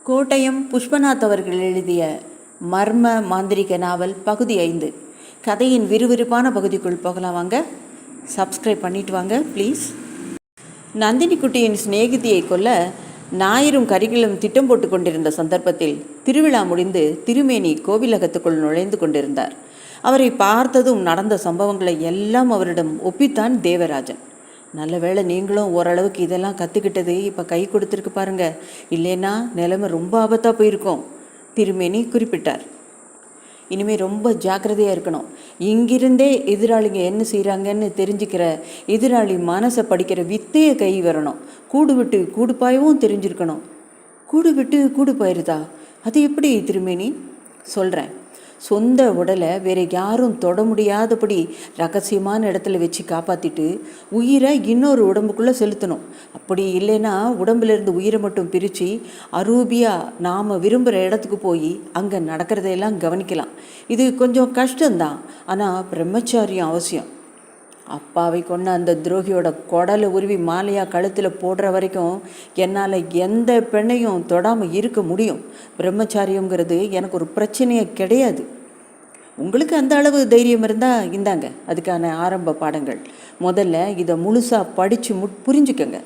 கோட்டயம் புஷ்பநாத் அவர்கள் எழுதிய மர்ம மாந்திரிக நாவல் பகுதி 5. கதையின் விறுவிறுப்பான பகுதிக்குள் போகலாம் வாங்க. சப்ஸ்கிரைப் பண்ணிட்டு வாங்க ப்ளீஸ். நந்தினி குட்டியின் சிநேகிதியை கொல்ல ஞாயிறும் கரிகளும் திட்டம் போட்டு கொண்டிருந்த சந்தர்ப்பத்தில் திருவிழா முடிந்து திருமேனி கோவிலகத்துக்குள் நுழைந்து கொண்டிருந்தார். அவரை பார்த்ததும் நடந்த சம்பவங்களை எல்லாம் அவரிடம் ஒப்பித்தான் தேவராஜன். நல்ல வேளை நீங்களும் ஓரளவுக்கு இதெல்லாம் கற்றுக்கிட்டது இப்போ கை கொடுத்துருக்கு பாருங்க, இல்லைன்னா நிலைமை ரொம்ப ஆபத்தாக போயிருக்கோம் திருமேனி குறிப்பிட்டார். இனிமேல் ரொம்ப ஜாக்கிரதையாக இருக்கணும். இங்கிருந்தே எதிராளிங்க என்ன செய்கிறாங்கன்னு தெரிஞ்சுக்கிற, எதிராளி மனசை படிக்கிற வித்தையை கை வரணும். கூடு விட்டு கூடு பாயவும் தெரிஞ்சிருக்கணும். கூடு விட்டு கூடு பாயிருதா? அது எப்படி திருமேனி? சொல்கிறேன். சொந்த உடலை வேற யாரும் தொட முடியாதபடி ரகசியமான இடத்துல வச்சு காப்பாற்றிட்டு உயிரை இன்னொரு உடம்புக்குள்ளே செலுத்தணும். அப்படி இல்லைன்னா உடம்புலேருந்து உயிரை மட்டும் பிரித்து அரூபியாக நாம் விரும்புகிற இடத்துக்கு போய் அங்கே நடக்கிறதையெல்லாம் கவனிக்கலாம். இது கொஞ்சம் கஷ்டம்தான், ஆனால் பிரம்மச்சாரியம் அவசியம். அப்பாவை கொண்ட அந்த துரோகியோட குடலை உருவி மாலையாக கழுத்தில் போடுற வரைக்கும் என்னால் எந்த பெண்ணையும் தொடாமல் இருக்க முடியும். பிரம்மச்சாரியங்கிறது எனக்கு ஒரு பிரச்சனையே கிடையாது. உங்களுக்கு அந்த அளவு தைரியம் இருந்தால் இந்தாங்க அதுக்கான ஆரம்ப பாடங்கள். முதல்ல இதை முழுசாக படித்து புரிஞ்சுக்கங்க.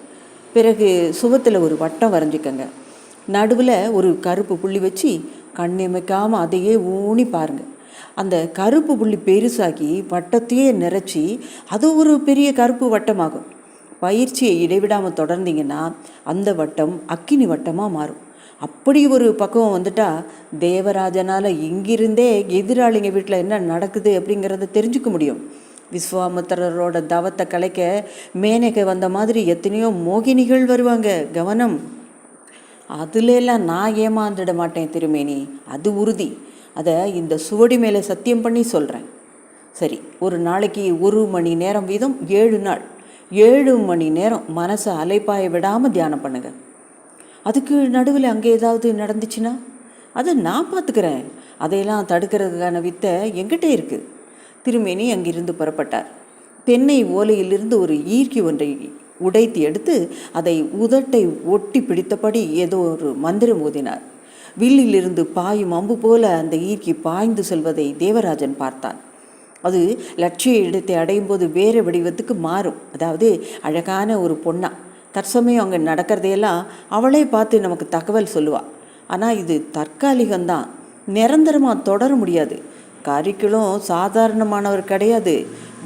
பிறகு சுவத்தில் ஒரு வட்டம் வரைஞ்சிக்கங்க. நடுவில் ஒரு கருப்பு புள்ளி வச்சு கண்ணிமைக்காமல் அதையே ஊனி பாருங்கள். அந்த கருப்பு புள்ளி பெருசாகி வட்டத்தையே நிறைச்சி அது ஒரு பெரிய கருப்பு வட்டமாகும். பயிற்சியை இடைவிடாமல் தொடர்ந்தீங்கன்னா அந்த வட்டம் அக்கினி வட்டமாக மாறும். அப்படி ஒரு பக்குவம் வந்துட்டால் தேவராஜனால் இங்கிருந்தே எதிராளிங்க வீட்டில் என்ன நடக்குது அப்படிங்கிறத தெரிஞ்சுக்க முடியும். விஸ்வாமித்திரரோட தவத்தை கலைக்க மேனகை வந்த மாதிரி எத்தனையோ மோகினிகள் வருவாங்க, கவனம். அதுலெல்லாம் நான் ஏமாந்துட மாட்டேன் திருமேனி, அது உறுதி. அதை இந்த சுவடி மேலே சத்தியம் பண்ணி சொல்கிறேன். சரி, ஒரு நாளைக்கு 1 மணி நேரம் வீதம் 7 நாள் 7 மணி நேரம் மனசை அலைப்பாய விடாமல் தியானம் பண்ணுங்க. அதுக்கு நடுவில் அங்கே ஏதாவது நடந்துச்சுன்னா அதை நான் பார்த்துக்கிறேன். அதையெல்லாம் தடுக்கிறதுக்கான வித்தை எங்கிட்டே இருக்குது. திருமேனி அங்கிருந்து புறப்பட்டார். தென்னை ஓலையிலிருந்து ஒரு ஈர்க்கி ஒன்றை உடைத்து எடுத்து அதை உதட்டை ஒட்டி பிடித்தபடி ஏதோ ஒரு மந்திரம் ஓதினார். வில்லிலிருந்து பாயும் அம்பு போல அந்த ஈர்க்கி பாய்ந்து செல்வதை தேவராஜன் பார்த்தான். அது லட்சிய இடத்தை அடையும் போது வேறு வடிவத்துக்கு மாறும். அதாவது அழகான ஒரு பொண்ணா தற்சமயம் அங்கே நடக்கிறதையெல்லாம் அவளே பார்த்து நமக்கு தகவல் சொல்லுவாள். ஆனால் இது தற்காலிகம்தான், நிரந்தரமாக தொடர முடியாது. கரிக்குளும் சாதாரணமானவர் கிடையாது.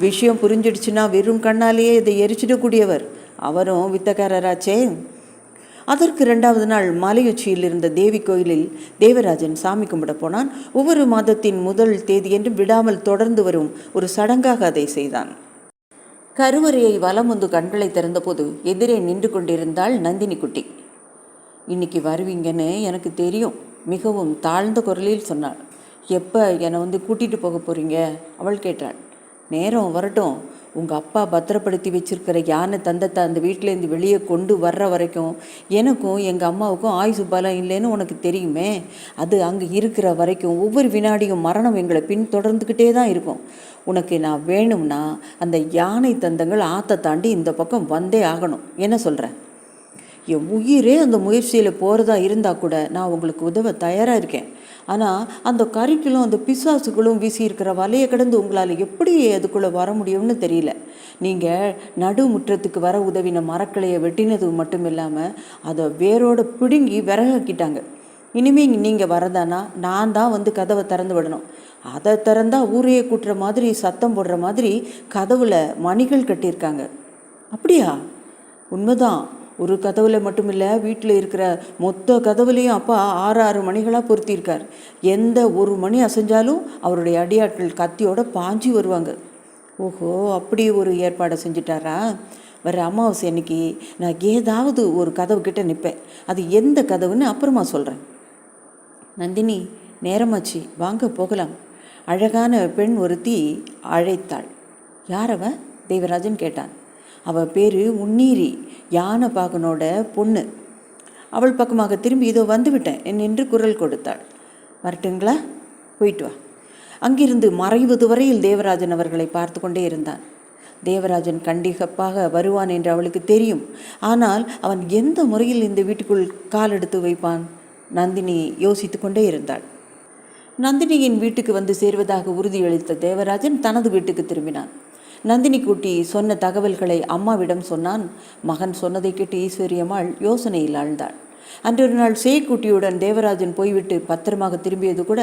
விஷயம் புரிஞ்சிடுச்சுன்னா வெறும் கண்ணாலேயே இதை எரிச்சிடக்கூடியவர். அவரும் வித்தக்காரராச்சே. அதற்கு 2வது நாள் மலையுச்சியில் இருந்த தேவி கோயிலில் தேவராஜன் சாமி கும்பிட போனான். ஒவ்வொரு மாதத்தின் முதல் தேதியென்று விடாமல் தொடர்ந்து வரும் ஒரு சடங்காக அதை செய்தான். கருவறையை வலம் வந்து கண்களை திறந்தபோது எதிரே நின்று கொண்டிருந்தாள் நந்தினி குட்டி. இன்னைக்கு வருவீங்கன்னு எனக்கு தெரியும், மிகவும் தாழ்ந்த குரலில் சொன்னாள். எப்போ என்னை கூட்டிகிட்டு போக போகிறீங்க? அவள் கேட்டாள். நேரம் வரட்டும். உங்கள் அப்பா பத்திரப்படுத்தி வச்சிருக்கிற யானை தந்தத்தை அந்த வீட்டிலேருந்து வெளியே கொண்டு வர்ற வரைக்கும் எனக்கும் எங்கள் அம்மாவுக்கும் ஆயுசு பலம் இல்லைன்னு உனக்கு தெரியுமே. அது அங்கே இருக்கிற வரைக்கும் ஒவ்வொரு வினாடியும் மரணம் எங்களை பின்தொடர்ந்துக்கிட்டே தான் இருக்கும். உனக்கு நான் வேணும்னா அந்த யானை தந்தங்கள் ஆற்றை தாண்டி இந்த பக்கம் வந்தே ஆகணும். என்ன சொல்கிறேன்? என் உயிரே அந்த முயற்சியில் போகிறதா இருந்தால் கூட நான் உங்களுக்கு உதவ தயாராக இருக்கேன். ஆனால் அந்த கரிக்குளும் அந்த பிசாசுகளும் வீசி இருக்கிற வலையை கடந்து உங்களால் எப்படி அதுக்குள்ளே வர முடியும்னு தெரியல. நீங்கள் நடுமுற்றத்துக்கு வர உதவின மரக்கிளையை வெட்டினது மட்டும் இல்லாமல் அதை வேரோடு பிடுங்கி விறகாக்கிட்டாங்க. இனிமேல் நீங்கள் வரதானா நான் தான் கதவை திறந்து விடணும். அதை திறந்தா ஊரையே கூட்டுற மாதிரி சத்தம் போடுற மாதிரி கதவுல மணிகள் கட்டியிருக்காங்க. அப்படியா? உண்மைதான். ஒரு கதவுல மட்டும் இல்லை, வீட்டில் இருக்கிற மொத்த கதவுலையும் அப்பா 6 மணிகளாக பொருத்தியிருக்கார். எந்த ஒரு மணி அசைஞ்சாலும் அவருடைய அடியாட்கள் கத்தியோட பாஞ்சி வருவாங்க. ஓஹோ, அப்படி ஒரு ஏற்பாடை செஞ்சிட்டாரா? வர அமாவாசை அன்னைக்கு நான் ஏதாவது ஒரு கதவு கிட்ட நிற்பேன். அது எந்த கதவுன்னு அப்புறமா சொல்கிறேன். நந்தினி, நேரமாச்சு, வாங்க போகலாம். அழகான பெண் ஒருத்தி அழைத்தாள். யார் அவ? தேவராஜன் கேட்டான். அவள் பேர் உன்னீரி, யானை பாகனோட பொண்ணு. அவள் பக்கமாக திரும்பி இதோ வந்துவிட்டேன் என்று குரல் கொடுத்தாள். வரட்டுங்களா? போயிட்டு வா. அங்கிருந்து மறைவது வரையில் தேவராஜன் அவர்களை பார்த்து கொண்டே இருந்தான். தேவராஜன் கண்டிப்பாக வருவான் என்று அவளுக்கு தெரியும். ஆனால் அவன் எந்த முறையில் இந்த வீட்டுக்குள் கால் எடுத்து வைப்பான்? நந்தினி யோசித்து கொண்டே இருந்தாள். நந்தினியின் வீட்டுக்கு வந்து சேர்வதாக உறுதியளித்த தேவராஜன் தனது வீட்டுக்கு திரும்பினான். நந்தினி குட்டி சொன்ன தகவல்களை அம்மாவிடம் சொன்னான். மகன் சொன்னதை கேட்டு ஈஸ்வரியம்மாள் யோசனையில் ஆழ்ந்தாள். அன்றொரு நாள் சேக்குட்டியுடன் தேவராஜன் போய்விட்டு பத்திரமாக திரும்பியது கூட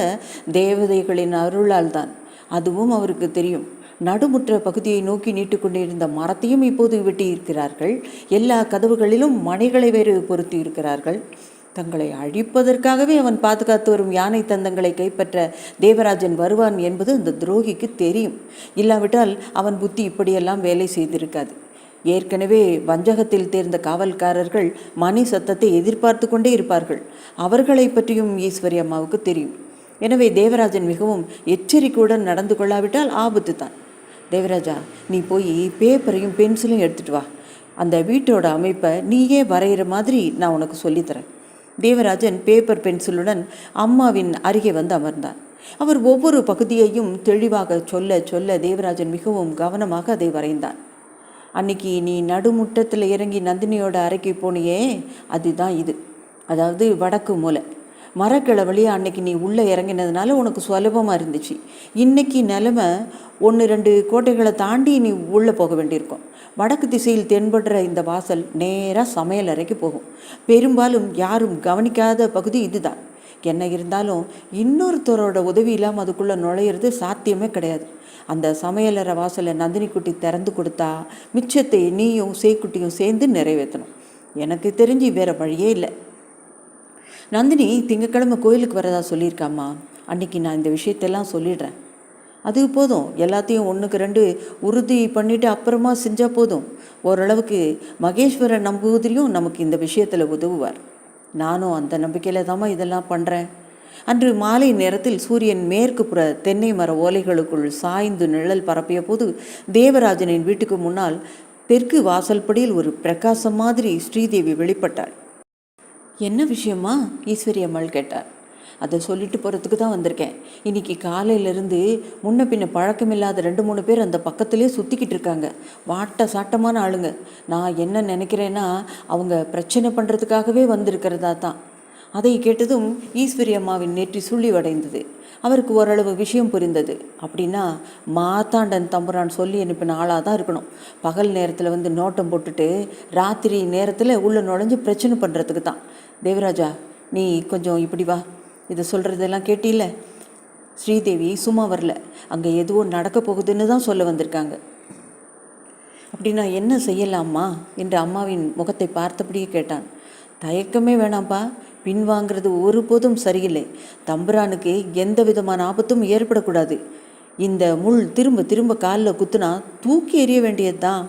தேவதைகளின் அருளால் தான். அதுவும் அவருக்கு தெரியும். நடுமுற்ற பகுதியை நோக்கி நீட்டு கொண்டிருந்த மரத்தையும் இப்போது வெட்டியிருக்கிறார்கள். எல்லா கதவுகளிலும் மனைகளை வேறு பொருத்தி இருக்கிறார்கள். தங்களை அழிப்பதற்காகவே அவன் பாதுகாத்து வரும் யானை தந்தங்களை கைப்பற்ற தேவராஜன் வருவான் என்பது அந்த துரோகிக்கு தெரியும். இல்லாவிட்டால் அவன் புத்தி இப்படியெல்லாம் வேலை செய்திருக்காது. ஏற்கனவே வஞ்சகத்தில் தேர்ந்த காவல்காரர்கள் மணி சத்தத்தை எதிர்பார்த்து கொண்டே இருப்பார்கள். அவர்களை பற்றியும் ஈஸ்வரி அம்மாவுக்கு தெரியும். எனவே தேவராஜன் மிகவும் எச்சரிக்கையுடன் நடந்து கொள்ளாவிட்டால் ஆபத்து தான். தேவராஜா, நீ போய் பேப்பரையும் பென்சிலையும் எடுத்துகிட்டு வா. அந்த வீட்டோட அமைப்பை நீயே வரைகிற மாதிரி நான் உனக்கு சொல்லித்தரேன். தேவராஜன் பேப்பர் பென்சிலுடன் அம்மாவின் அருகே வந்து அமர்ந்தான். அவர் ஒவ்வொரு பகுதியையும் தெளிவாக சொல்ல சொல்ல தேவராஜன் மிகவும் கவனமாக அதை வரைந்தான். அன்னைக்கு நீ நடுமுற்றத்தில் இறங்கி நந்தினியோட அறைக்கு போனியே, அதுதான் இது. அதாவது வடக்கு மூலை மரக்கிளை வழியாக அன்னைக்கு நீ உள்ளே இறங்கினதுனால உனக்கு சுலபமாக இருந்துச்சு. இன்றைக்கி நிலைமை 1-2 கோட்டைகளை தாண்டி நீ உள்ளே போக வேண்டியிருக்கும். வடக்கு திசையில் தென்படுற இந்த வாசல் நேராக சமையல் அறைக்கு போகும். பெரும்பாலும் யாரும் கவனிக்காத பகுதி இதுதான். என்ன இருந்தாலும் இன்னொருத்தரோட உதவி இல்லாமல் அதுக்குள்ளே நுழையிறது சாத்தியமே கிடையாது. அந்த சமையலறை வாசலை நந்தினி குட்டி திறந்து கொடுத்தா மிச்சத்தை நீயும் சேக்குட்டியும் சேர்ந்து நிறைவேற்றணும். எனக்கு தெரிஞ்சு வேறு வழியே இல்லை. நந்தினி திங்கக்கிழமை கோயிலுக்கு வரதா சொல்லியிருக்காம்மா. அன்றைக்கி நான் இந்த விஷயத்தெல்லாம் சொல்லிடுறேன். அது போதும். எல்லாத்தையும் 1-2 உறுதி பண்ணிவிட்டு அப்புறமா செஞ்சால் போதும். ஓரளவுக்கு மகேஸ்வரன் நம்புவதிலையும் நமக்கு இந்த விஷயத்தில் உதவுவார். நானும் அந்த நம்பிக்கையில் தாம்மா இதெல்லாம் பண்ணுறேன். அன்று மாலை நேரத்தில் சூரியன் மேற்கு புற தென்னை மர ஓலைகளுக்குள் சாய்ந்து நிழல் பரப்பிய போது தேவராஜனின் வீட்டுக்கு முன்னால் தெற்கு வாசல்படியில் ஒரு பிரகாசம் மாதிரி ஸ்ரீதேவி வெளிப்பட்டாள். என்ன விஷயமா? ஈஸ்வரி அம்மாள் கேட்டார். அதை சொல்லிட்டு போகிறதுக்கு தான் வந்திருக்கேன். இன்றைக்கி காலையிலேருந்து முன்ன பின்ன பழக்கமில்லாத 2-3 பேர் அந்த பக்கத்துலேயே சுற்றிக்கிட்டு இருக்காங்க. வாட்ட சாட்டமான ஆளுங்க. நான் என்ன நினைக்கிறேன்னா அவங்க பிரச்சனை பண்ணுறதுக்காகவே வந்திருக்கிறதா தான். அதை கேட்டதும் ஈஸ்வரி அம்மாவின் நெற்றி சுள்ளி வடைந்தது. அவருக்கு ஓரளவு விஷயம் புரிந்தது. அப்படின்னா மாத்தாண்டன் தம்புரான் சொல்லி அனுப்பின ஆளாக தான் இருக்கணும். பகல் நேரத்தில் வந்து நோட்டம் போட்டுட்டு ராத்திரி நேரத்தில் உள்ளே நுழைஞ்சு பிரச்சனை பண்ணுறதுக்கு தான். தேவராஜா, நீ கொஞ்சம் இப்படி வா. இதை சொல்கிறதெல்லாம் கேட்டில்ல? ஸ்ரீதேவி சும்மா வரல. அங்கே எதுவும் நடக்க போகுதுன்னு தான் சொல்ல வந்திருக்காங்க. அப்படின்னா என்ன செய்யலாமா என்று அம்மாவின் முகத்தை பார்த்தபடியே கேட்டான். தயக்கமே வேணாம்ப்பா. பின்வாங்கிறது ஒருபோதும் சரியில்லை. தம்புரானுக்கு எந்த விதமான ஆபத்தும் ஏற்படக்கூடாது. இந்த முள் திரும்ப திரும்ப காலில் குத்துனா தூக்கி எறிய வேண்டியது தான்.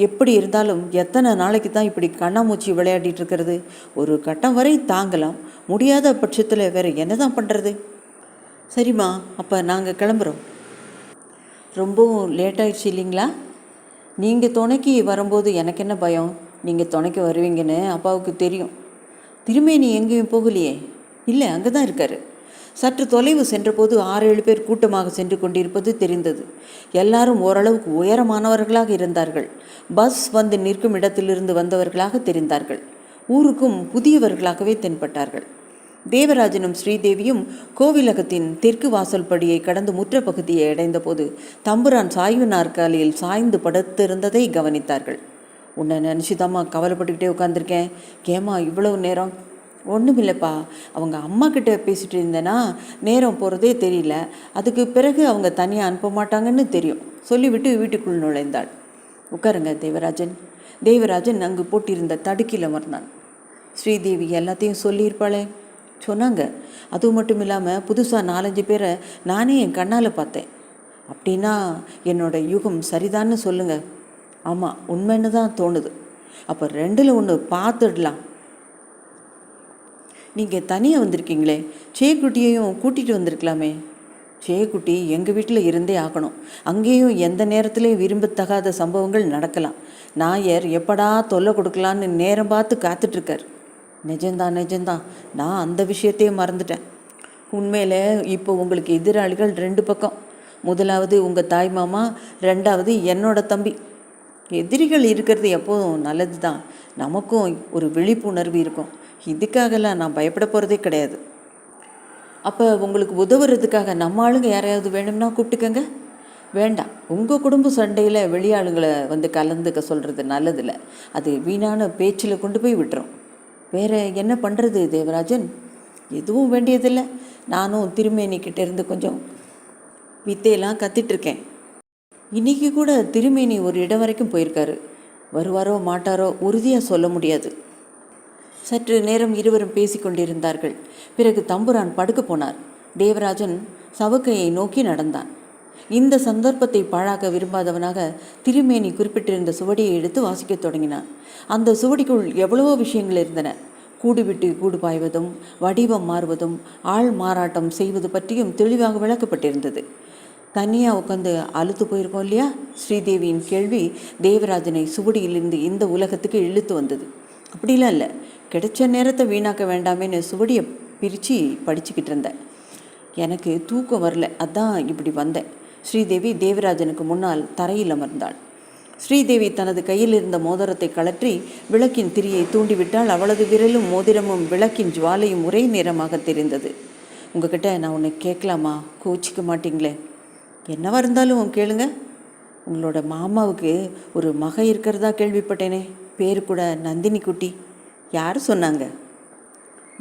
எப்படி இருந்தாலும் எத்தனை நாளைக்கு தான் இப்படி கண்ணாமூச்சி விளையாடிட்டு இருக்கிறது? ஒரு கட்டம் வரை தாங்கலாம். முடியாத பட்சத்தில் வேறு என்ன தான் பண்ணுறது? சரிம்மா, அப்போ நாங்கள் கிளம்புறோம். ரொம்பவும் லேட்டாகிடுச்சு இல்லைங்களா? நீங்கள் துணைக்கு வரும்போது எனக்கு என்ன பயம்? நீங்கள் துணைக்கு வருவீங்கன்னு அப்பாவுக்கு தெரியும். திரும்பி நீ எங்கேயும் போகலையே? இல்லை, அங்கே தான் இருக்கார். சற்று தொலைவு சென்றபோது 6-7 பேர் கூட்டமாக சென்று கொண்டிருப்பது தெரிந்தது. எல்லாரும் ஓரளவுக்கு உயரமானவர்களாக இருந்தார்கள். பஸ் வந்து நிற்கும் இடத்திலிருந்து வந்தவர்களாக தெரிந்தார்கள். ஊருக்கும் புதியவர்களாகவே தென்பட்டார்கள். தேவராஜனும் ஸ்ரீதேவியும் கோவிலகத்தின் தெற்கு வாசல் படியை கடந்து முற்ற பகுதியை அடைந்த போது தம்புரான் சாய்வு நாற்காலியில் சாய்ந்து படுத்திருந்ததை கவனித்தார்கள். உன்னை நினச்சிதாம்மா கவலைப்பட்டுக்கிட்டே உட்காந்துருக்கேன். ஏமா இவ்வளவு நேரம்? ஒன்றும் இல்லைப்பா, அவங்க அம்மா கிட்ட பேசிகிட்டு இருந்தேன்னா நேரம் போகிறதே தெரியல. அதுக்கு பிறகு அவங்க தனியாக அனுப்ப மாட்டாங்கன்னு தெரியும். சொல்லிவிட்டு வீட்டுக்குள் நுழைந்தாள். உட்காருங்க தேவராஜன். தேவராஜன் அங்கு போட்டிருந்த தடுக்கில் அமர்ந்தான். ஸ்ரீதேவி எல்லாத்தையும் சொல்லியிருப்பாளே? சொன்னாங்க. அதுவும் மட்டும் இல்லாமல் புதுசாக 4-5 பேரை நானே என் கண்ணால் பார்த்தேன். அப்படின்னா என்னோட யூகம் சரிதான்னு சொல்லுங்கள். ஆமாம், உண்மைன்னு தான் தோணுது. அப்போ 2ல் 1 பார்த்துடலாம். நீங்கள் தனியாக வந்திருக்கீங்களே, சேக்குட்டியையும் கூட்டிகிட்டு வந்திருக்கலாமே. சேக்குட்டி எங்கள் வீட்டில் இருந்தே ஆகணும். அங்கேயும் எந்த நேரத்துலேயும் விரும்பத்தகாத சம்பவங்கள் நடக்கலாம். நாயர் எப்படா தொல்லை கொடுக்கலான்னு நேரம் பார்த்து காத்துட்ருக்கார். நிஜம்தான். நான் அந்த விஷயத்தையே மறந்துட்டேன். உண்மையில் இப்போ உங்களுக்கு எதிராளிகள் 2 பக்கம். முதலாவது உங்கள் தாய் மாமா, 2வது என்னோட தம்பி. எதிரிகள் இருக்கிறது எப்போதும் நல்லது தான். நமக்கும் ஒரு விழிப்புணர்வு இருக்கும். இதுக்காகலாம் நான் பயப்பட போகிறதே கிடையாது. அப்போ உங்களுக்கு உதவுறதுக்காக நம்ம ஆளுங்க யாரையாவது வேணும்னா கூப்பிட்டுக்கங்க. வேண்டாம், உங்கள் குடும்ப சண்டையில் வெளியாளுங்களை வந்து கலந்துக்க சொல்கிறது நல்லதில்லை. அது வீணான பேச்சில் கொண்டு போய் விட்டுரும். வேறு என்ன பண்ணுறது தேவராஜன்? எதுவும் வேண்டியதில்லை. நானும் திருமேனிக்கிட்ட இருந்து கொஞ்சம் வித்தையெல்லாம் கற்றுட்ருக்கேன். இன்றைக்கி கூட திருமேனி ஒரு இடம் வரைக்கும் போயிருக்காரு. வருவாரோ மாட்டாரோ உறுதியாக சொல்ல முடியாது. சற்று நேரம் இருவரும் பேசி கொண்டிருந்தார்கள். பிறகு தம்புரான் படுக்க போனார். தேவராஜன் சவுக்கையை நோக்கி நடந்தான். இந்த சந்தர்ப்பத்தை பாழாக்க விரும்பாதவனாக திருமேனி குறிப்பிட்டிருந்த சுவடியை எடுத்து வாசிக்கத் தொடங்கினான். அந்த சுவடிக்குள் எவ்வளவோ விஷயங்கள் இருந்தன. கூடு விட்டு கூடு பாய்வதும், வடிவம் மாறுவதும், ஆள் மாறாட்டம் செய்வது பற்றியும் தெளிவாக விளக்கப்பட்டிருந்தது. தனியாக உட்காந்து அழுத்து போயிருக்கோம் இல்லையா? ஸ்ரீதேவியின் கேள்வி தேவராஜனை சுவடியிலிருந்து இந்த உலகத்துக்கு இழுத்து வந்தது. அப்படிலாம் இல்லை, கிடைச்ச நேரத்தை வீணாக்க வேண்டாமேன்னு சுவடியை பிரித்து படிச்சுக்கிட்டு இருந்தேன். எனக்கு தூக்கம் வரல, அதான் இப்படி வந்தேன். ஸ்ரீதேவி தேவராஜனுக்கு முன்னால் தரையில் அமர்ந்தாள். ஸ்ரீதேவி தனது கையில் இருந்த மோதிரத்தை கழற்றி விளக்கின் திரியை தூண்டிவிட்டால் அவளது விரலும் மோதிரமும் விளக்கின் ஜுவாலையும் ஒரே நேரமாக தெரிந்தது. உங்ககிட்ட நான் உன்னை கேட்கலாமா? கோச்சிக்க மாட்டிங்களே? என்னவா இருந்தாலும் கேளுங்க. உங்களோட மாமாவுக்கு ஒரு மக இருக்கிறதா கேள்விப்பட்டேனே, பேர் கூட நந்தினி குட்டி. யார் சொன்னாங்க?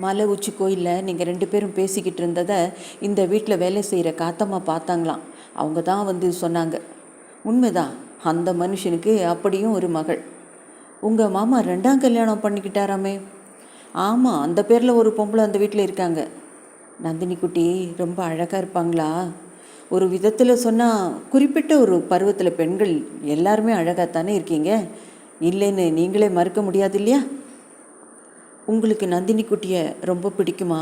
மலை உச்சி கோயிலில் நீங்கள் 2 பேரும் பேசிக்கிட்டு இருந்ததை இந்த வீட்டில் வேலை செய்கிற காத்தம்மா பார்த்தாங்களாம். அவங்க தான் வந்து சொன்னாங்க. உண்மைதான், அந்த மனுஷனுக்கு அப்படியும் ஒரு மகள். உங்கள் மாமா 2ஆம் கல்யாணம் பண்ணிக்கிட்டாராமே? ஆமாம், அந்த பேரில் ஒரு பொம்பளை அந்த வீட்டில் இருக்காங்க. நந்தினி குட்டி ரொம்ப அழகாக இருப்பாங்களா? ஒரு விதத்தில் சொன்னால் குறிப்பிட்ட ஒரு பருவத்தில் பெண்கள் எல்லாருமே அழகாகத்தானே இருக்கீங்க. இல்லைன்னு நீங்களே மறுக்க முடியாது இல்லையா? உங்களுக்கு நந்தினி குட்டியை ரொம்ப பிடிக்குமா?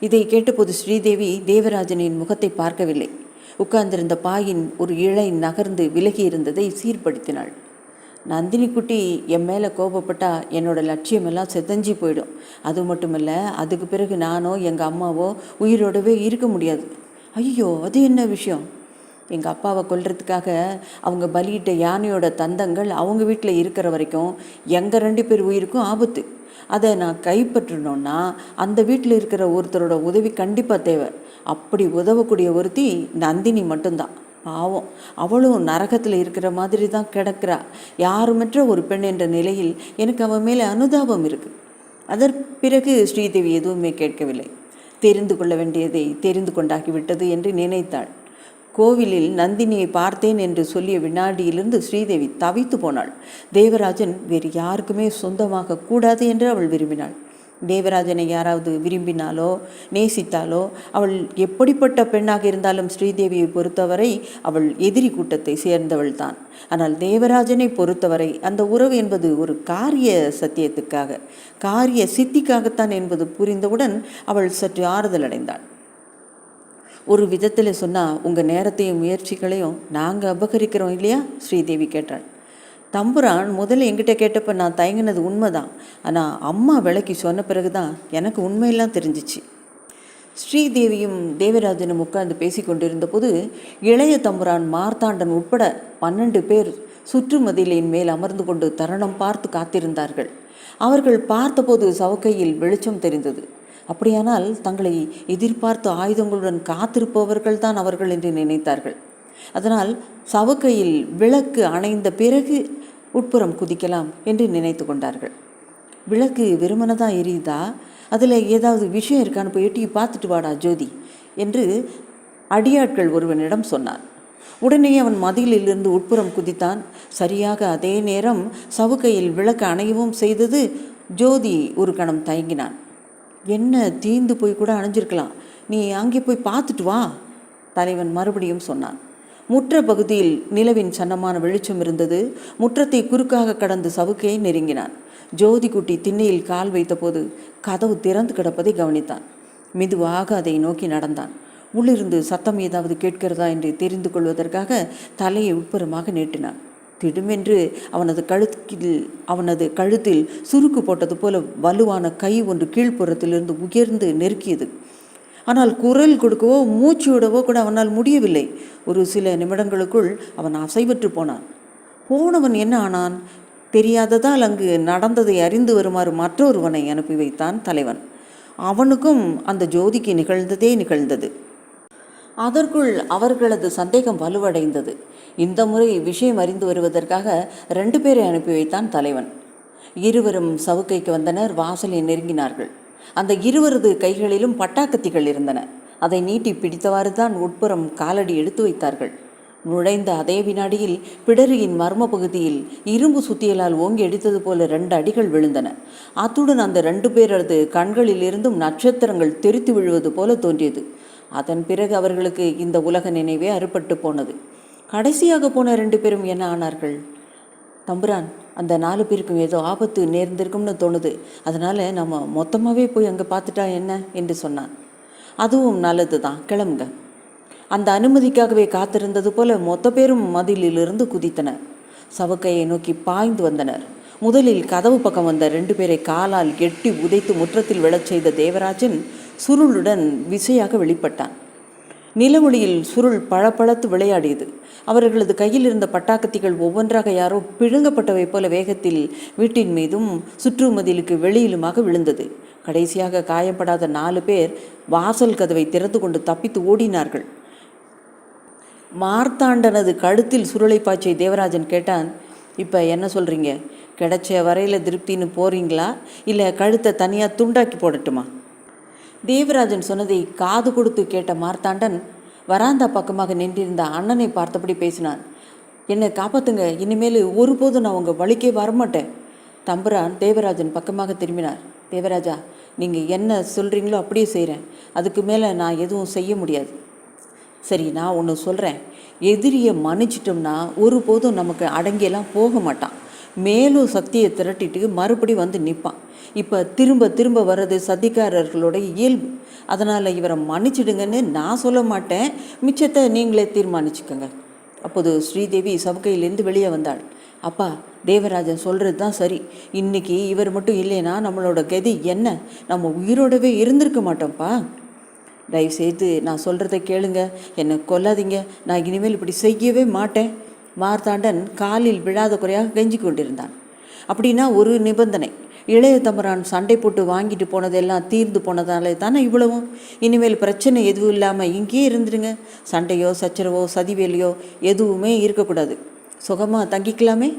இதை கேட்டபோது ஸ்ரீதேவி தேவராஜனின் முகத்தை பார்க்கவில்லை. உட்கார்ந்திருந்த பாயின் ஒரு இழை நகர்ந்து விலகி இருந்ததை சீர்படுத்தினாள். நந்தினி குட்டி என் மேலே கோபப்பட்டா என்னோட லட்சியமெல்லாம் செதஞ்சி போயிடும். அது மட்டுமல்ல, அதுக்கு பிறகு நானோ எங்கள் அம்மாவோ உயிரோடவே இருக்க முடியாது. ஐயோ, அது என்ன விஷயம்? எங்கள் அப்பாவை கொல்றதுக்காக அவங்க பலியிட்ட யானையோட தந்தங்கள் அவங்க வீட்டில் இருக்கிற வரைக்கும் எங்கள் 2 பேர் உயிருக்கும் ஆபத்து. அதை நான் கைப்பற்றணுன்னா அந்த வீட்டில் இருக்கிற ஒருத்தரோட உதவி கண்டிப்பாக தேவை. அப்படி உதவக்கூடிய ஒருத்தி நந்தினி மட்டும்தான். பாவம், அவளும் நரகத்தில் இருக்கிற மாதிரி தான் கிடக்கிறா. யாருமற்ற ஒரு பெண் என்ற நிலையில் எனக்கு அவன் மேலே அனுதாபம் இருக்குது. அதற்கு பிறகு ஸ்ரீதேவி எதுவுமே கேட்கவில்லை. தெரிந்து கொள்ள வேண்டியதை தெரிந்து கொண்டாகிவிட்டது என்று நினைத்தாள். கோவிலில் நந்தினியை பார்த்தேன் என்று சொல்லிய வினாடியிலிருந்து ஸ்ரீதேவி தவித்து போனாள். தேவராஜன் வேறு யாருக்குமே சொந்தமாக கூடாது என்று அவள் விரும்பினாள். தேவராஜனை யாராவது விரும்பினாலோ நேசித்தாலோ அவள் எப்படிப்பட்ட பெண்ணாக இருந்தாலும் ஸ்ரீதேவியை பொறுத்தவரை அவள் எதிரி கூட்டத்தை சேர்ந்தவள் தான். ஆனால் தேவராஜனை பொறுத்தவரை அந்த உறவு என்பது ஒரு காரிய சத்தியத்துக்காக, காரிய சித்திக்காகத்தான் என்பது புரிந்தவுடன் அவள் சற்று ஆறுதல் அடைந்தாள். ஒரு விதத்தில் சொன்னால் உங்கள் நேரத்தையும் முயற்சிகளையும் நாங்கள் அபகரிக்கிறோம் இல்லையா? ஸ்ரீதேவி கேட்டாள். தம்புரான் முதல்ல என்கிட்ட கேட்டப்போ நான் தயங்கினது உண்மைதான். ஆனால் அம்மா விளக்கி சொன்ன பிறகு தான் எனக்கு உண்மையெல்லாம் தெரிஞ்சிச்சு. ஸ்ரீதேவியும் தேவராஜனும் உட்கார்ந்து பேசி கொண்டிருந்த போது இளைய தம்புரான் மார்த்தாண்டன் உட்பட 12 பேர் சுற்றுமதிலின் மேல் அமர்ந்து கொண்டு தருணம் பார்த்து காத்திருந்தார்கள். அவர்கள் பார்த்தபோது சவுக்கையில் வெளிச்சம் தெரிந்தது. அப்படியானால் தங்களை எதிர்பார்த்து ஆயுதங்களுடன் காத்திருப்பவர்கள் தான் அவர்கள் என்று நினைத்தார்கள். அதனால் சவுக்கையில் விளக்கு அணைந்த பிறகு உட்புறம் குதிக்கலாம் என்று நினைத்து கொண்டார்கள். விளக்கு வெறுமனதான் எரியுதா? அதில் ஏதாவது விஷயம் இருக்கான்னு போய் எட்டி பார்த்துட்டு வாடா ஜோதி என்று அடியாட்கள் ஒருவனிடம் சொன்னான். உடனே அவன் மதிலிலிருந்து உட்புறம் குதித்தான். சரியாக அதே நேரம் சவுக்கையில் விளக்கு அணையவும் செய்தது. ஜோதி ஒரு கணம் தயங்கினான். என்ன, தீந்து போய் கூட அணைஞ்சிருக்கலாம், நீ அங்கே போய் பார்த்துட்டு வா, தலைவன் மறுபடியும் சொன்னான். முற்ற பகுதியில் நிலவின் சன்னமான வெளிச்சம் இருந்தது. முற்றத்தை குறுக்காக கடந்து சவுக்கையை நெருங்கினான். ஜோதிக்குட்டி திண்ணையில் கால் வைத்தபோது கதவு திறந்து கிடப்பதை கவனித்தான். மெதுவாக அதை நோக்கி நடந்தான். உள்ளிருந்து சத்தம் ஏதாவது கேட்கிறதா என்று தெரிந்து கொள்வதற்காக தலையை உட்புறமாக நீட்டினான். திடுமென்று அவனது கழுத்தில் சுருக்கு போட்டது போல வலுவான கை ஒன்று கீழ்ப்புறத்திலிருந்து உயர்ந்து நெருக்கியது. ஆனால் குரல் கொடுக்கவோ மூச்சு விடவோ கூட அவனால் முடியவில்லை. ஒரு சில நிமிடங்களுக்குள் அவன் அசைவற்று போனான். போனவன் என்ன ஆனான்? தெரியாததால் அங்கு நடந்ததை அறிந்து வருமாறு மற்றொருவனை அனுப்பி வைத்தான் தலைவன். அவனுக்கும் அந்த ஜோதிக்கு நிகழ்ந்தது. அதற்குள் அவர்களது சந்தேகம் வலுவடைந்தது. இந்த முறை விஷயம் அறிந்து வருவதற்காக 2 பேரை அனுப்பி வைத்தான் தலைவன். இருவரும் சவுக்கைக்கு வந்தனர். வாசலை நெருங்கினார்கள். அந்த இருவரது கைகளிலும் பட்டாக்கத்திகள் இருந்தன. அதை நீட்டி பிடித்தவாறு தான் உட்புறம் காலடி எடுத்து வைத்தார்கள். நுழைந்த அதே வினாடியில் பிடரியின் மர்ம பகுதியில் இரும்பு சுத்தியலால் ஓங்கி அடித்தது போல 2 அடிகள் விழுந்தன. அத்துடன் அந்த 2 பேரது கண்களில் இருந்தும் நட்சத்திரங்கள் தெரித்து விழுவது போல தோன்றியது. அதன் பிறகு அவர்களுக்கு இந்த உலக நினைவே அறுபட்டு போனது. கடைசியாக போன 2 பேரும் என்ன ஆனார்கள்? தம்புரான், அந்த 4 பேருக்கும் ஏதோ ஆபத்து நேர்ந்திருக்கும்னு தோணுது. அதனால் நம்ம மொத்தமாகவே போய் அங்கே பார்த்துட்டா என்ன என்று சொன்னான். அதுவும் நல்லது தான், கிளம்புங்க. அந்த அனுமதிக்காகவே காத்திருந்தது போல மொத்த பேரும் மதிலிலிருந்து குதித்தனர். சவுக்கையை நோக்கி பாய்ந்து வந்தனர். முதலில் கதவு பக்கம் வந்த 2 பேரை காலால் எட்டி உதைத்து முற்றத்தில் விழச் செய்த தேவராஜன் சுருளுடன் விசையாக வெளிப்பட்டான். நிலவொளியில் சுருள் பளபளத்து விளையாடியது. அவர்களது கையில் இருந்த பட்டாக்கத்திகள் ஒவ்வொன்றாக யாரோ பிழுங்கப்பட்டவை போல வேகத்தில் வீட்டின் மீதும் சுற்றுமதிலுக்கு வெளியிலுமாக விழுந்தது. கடைசியாக காயப்படாத 4 பேர் வாசல் கதவை திறந்து கொண்டு தப்பித்து ஓடினார்கள். மார்த்தாண்டனது கழுத்தில் சுருளை பாய்ச்சிய தேவராஜன் கேட்டான், இப்போ என்ன சொல்கிறீங்க? கிடைச்ச வரையில் திருப்தின்னு போகிறீங்களா, இல்லை கழுத்தை தனியாக துண்டாக்கி போடட்டுமா? தேவராஜன் சொன்னதை காது கொடுத்து கேட்ட மார்த்தாண்டன் வராந்தா பக்கமாக நின்றிருந்த அண்ணனை பார்த்தபடி பேசினான். என்னை காப்பாற்றுங்க, இனிமேல் ஒருபோதும் நான் உங்கள் வழிக்கே வரமாட்டேன். தம்புரான் தேவராஜன் பக்கமாக திரும்பினார். தேவராஜா, நீங்கள் என்ன சொல்கிறீங்களோ அப்படியே செய்கிறேன். அதுக்கு மேலே நான் எதுவும் செய்ய முடியாது. சரி, நான் ஒன்று சொல்கிறேன். எதிரியை மன்னிச்சிட்டோம்னா ஒருபோதும் நமக்கு அடங்கியெல்லாம் போக மாட்டான். மேலும் சக்தியை திரட்டிட்டு மறுபடி வந்து நிற்பான். இப்போ திரும்ப வர்றது சதிகாரர்களோட இயல்பு. அதனால் இவரை மன்னிச்சிடுங்கன்னு நான் சொல்ல மாட்டேன், மிச்சத்தை நீங்களே தீர்மானிச்சுக்கோங்க. அப்போது ஸ்ரீதேவி சவுக்கையிலேருந்து வெளியே வந்தாள். அப்பா, தேவராஜன் சொல்கிறது தான் சரி. இன்றைக்கி இவர் மட்டும் இல்லைன்னா நம்மளோட கதி என்ன? நம்ம உயிரோடவே இருந்திருக்க மாட்டோம்ப்பா. தயவுசெய்து நான் சொல்கிறத கேளுங்க, என்னை கொல்லாதீங்க. நான் இனிமேல் இப்படி செய்யவே மாட்டேன். மார்த்தாண்டன் காலில் விழாத குறையாக கெஞ்சி கொண்டிருந்தான். அப்படின்னா ஒரு நிபந்தனை. இளைய தம்புரான் சண்டை போட்டு வாங்கிட்டு போனதெல்லாம் தீர்ந்து போனதாலே தானே இவ்வளவும். இனிமேல் பிரச்சனை எதுவும் இல்லாமல் இங்கேயே இருந்துடுங்க. சண்டையோ சச்சரவோ சதிவேலையோ எதுவுமே இருக்கக்கூடாது. சுகமாக தங்கிக்கலாமே.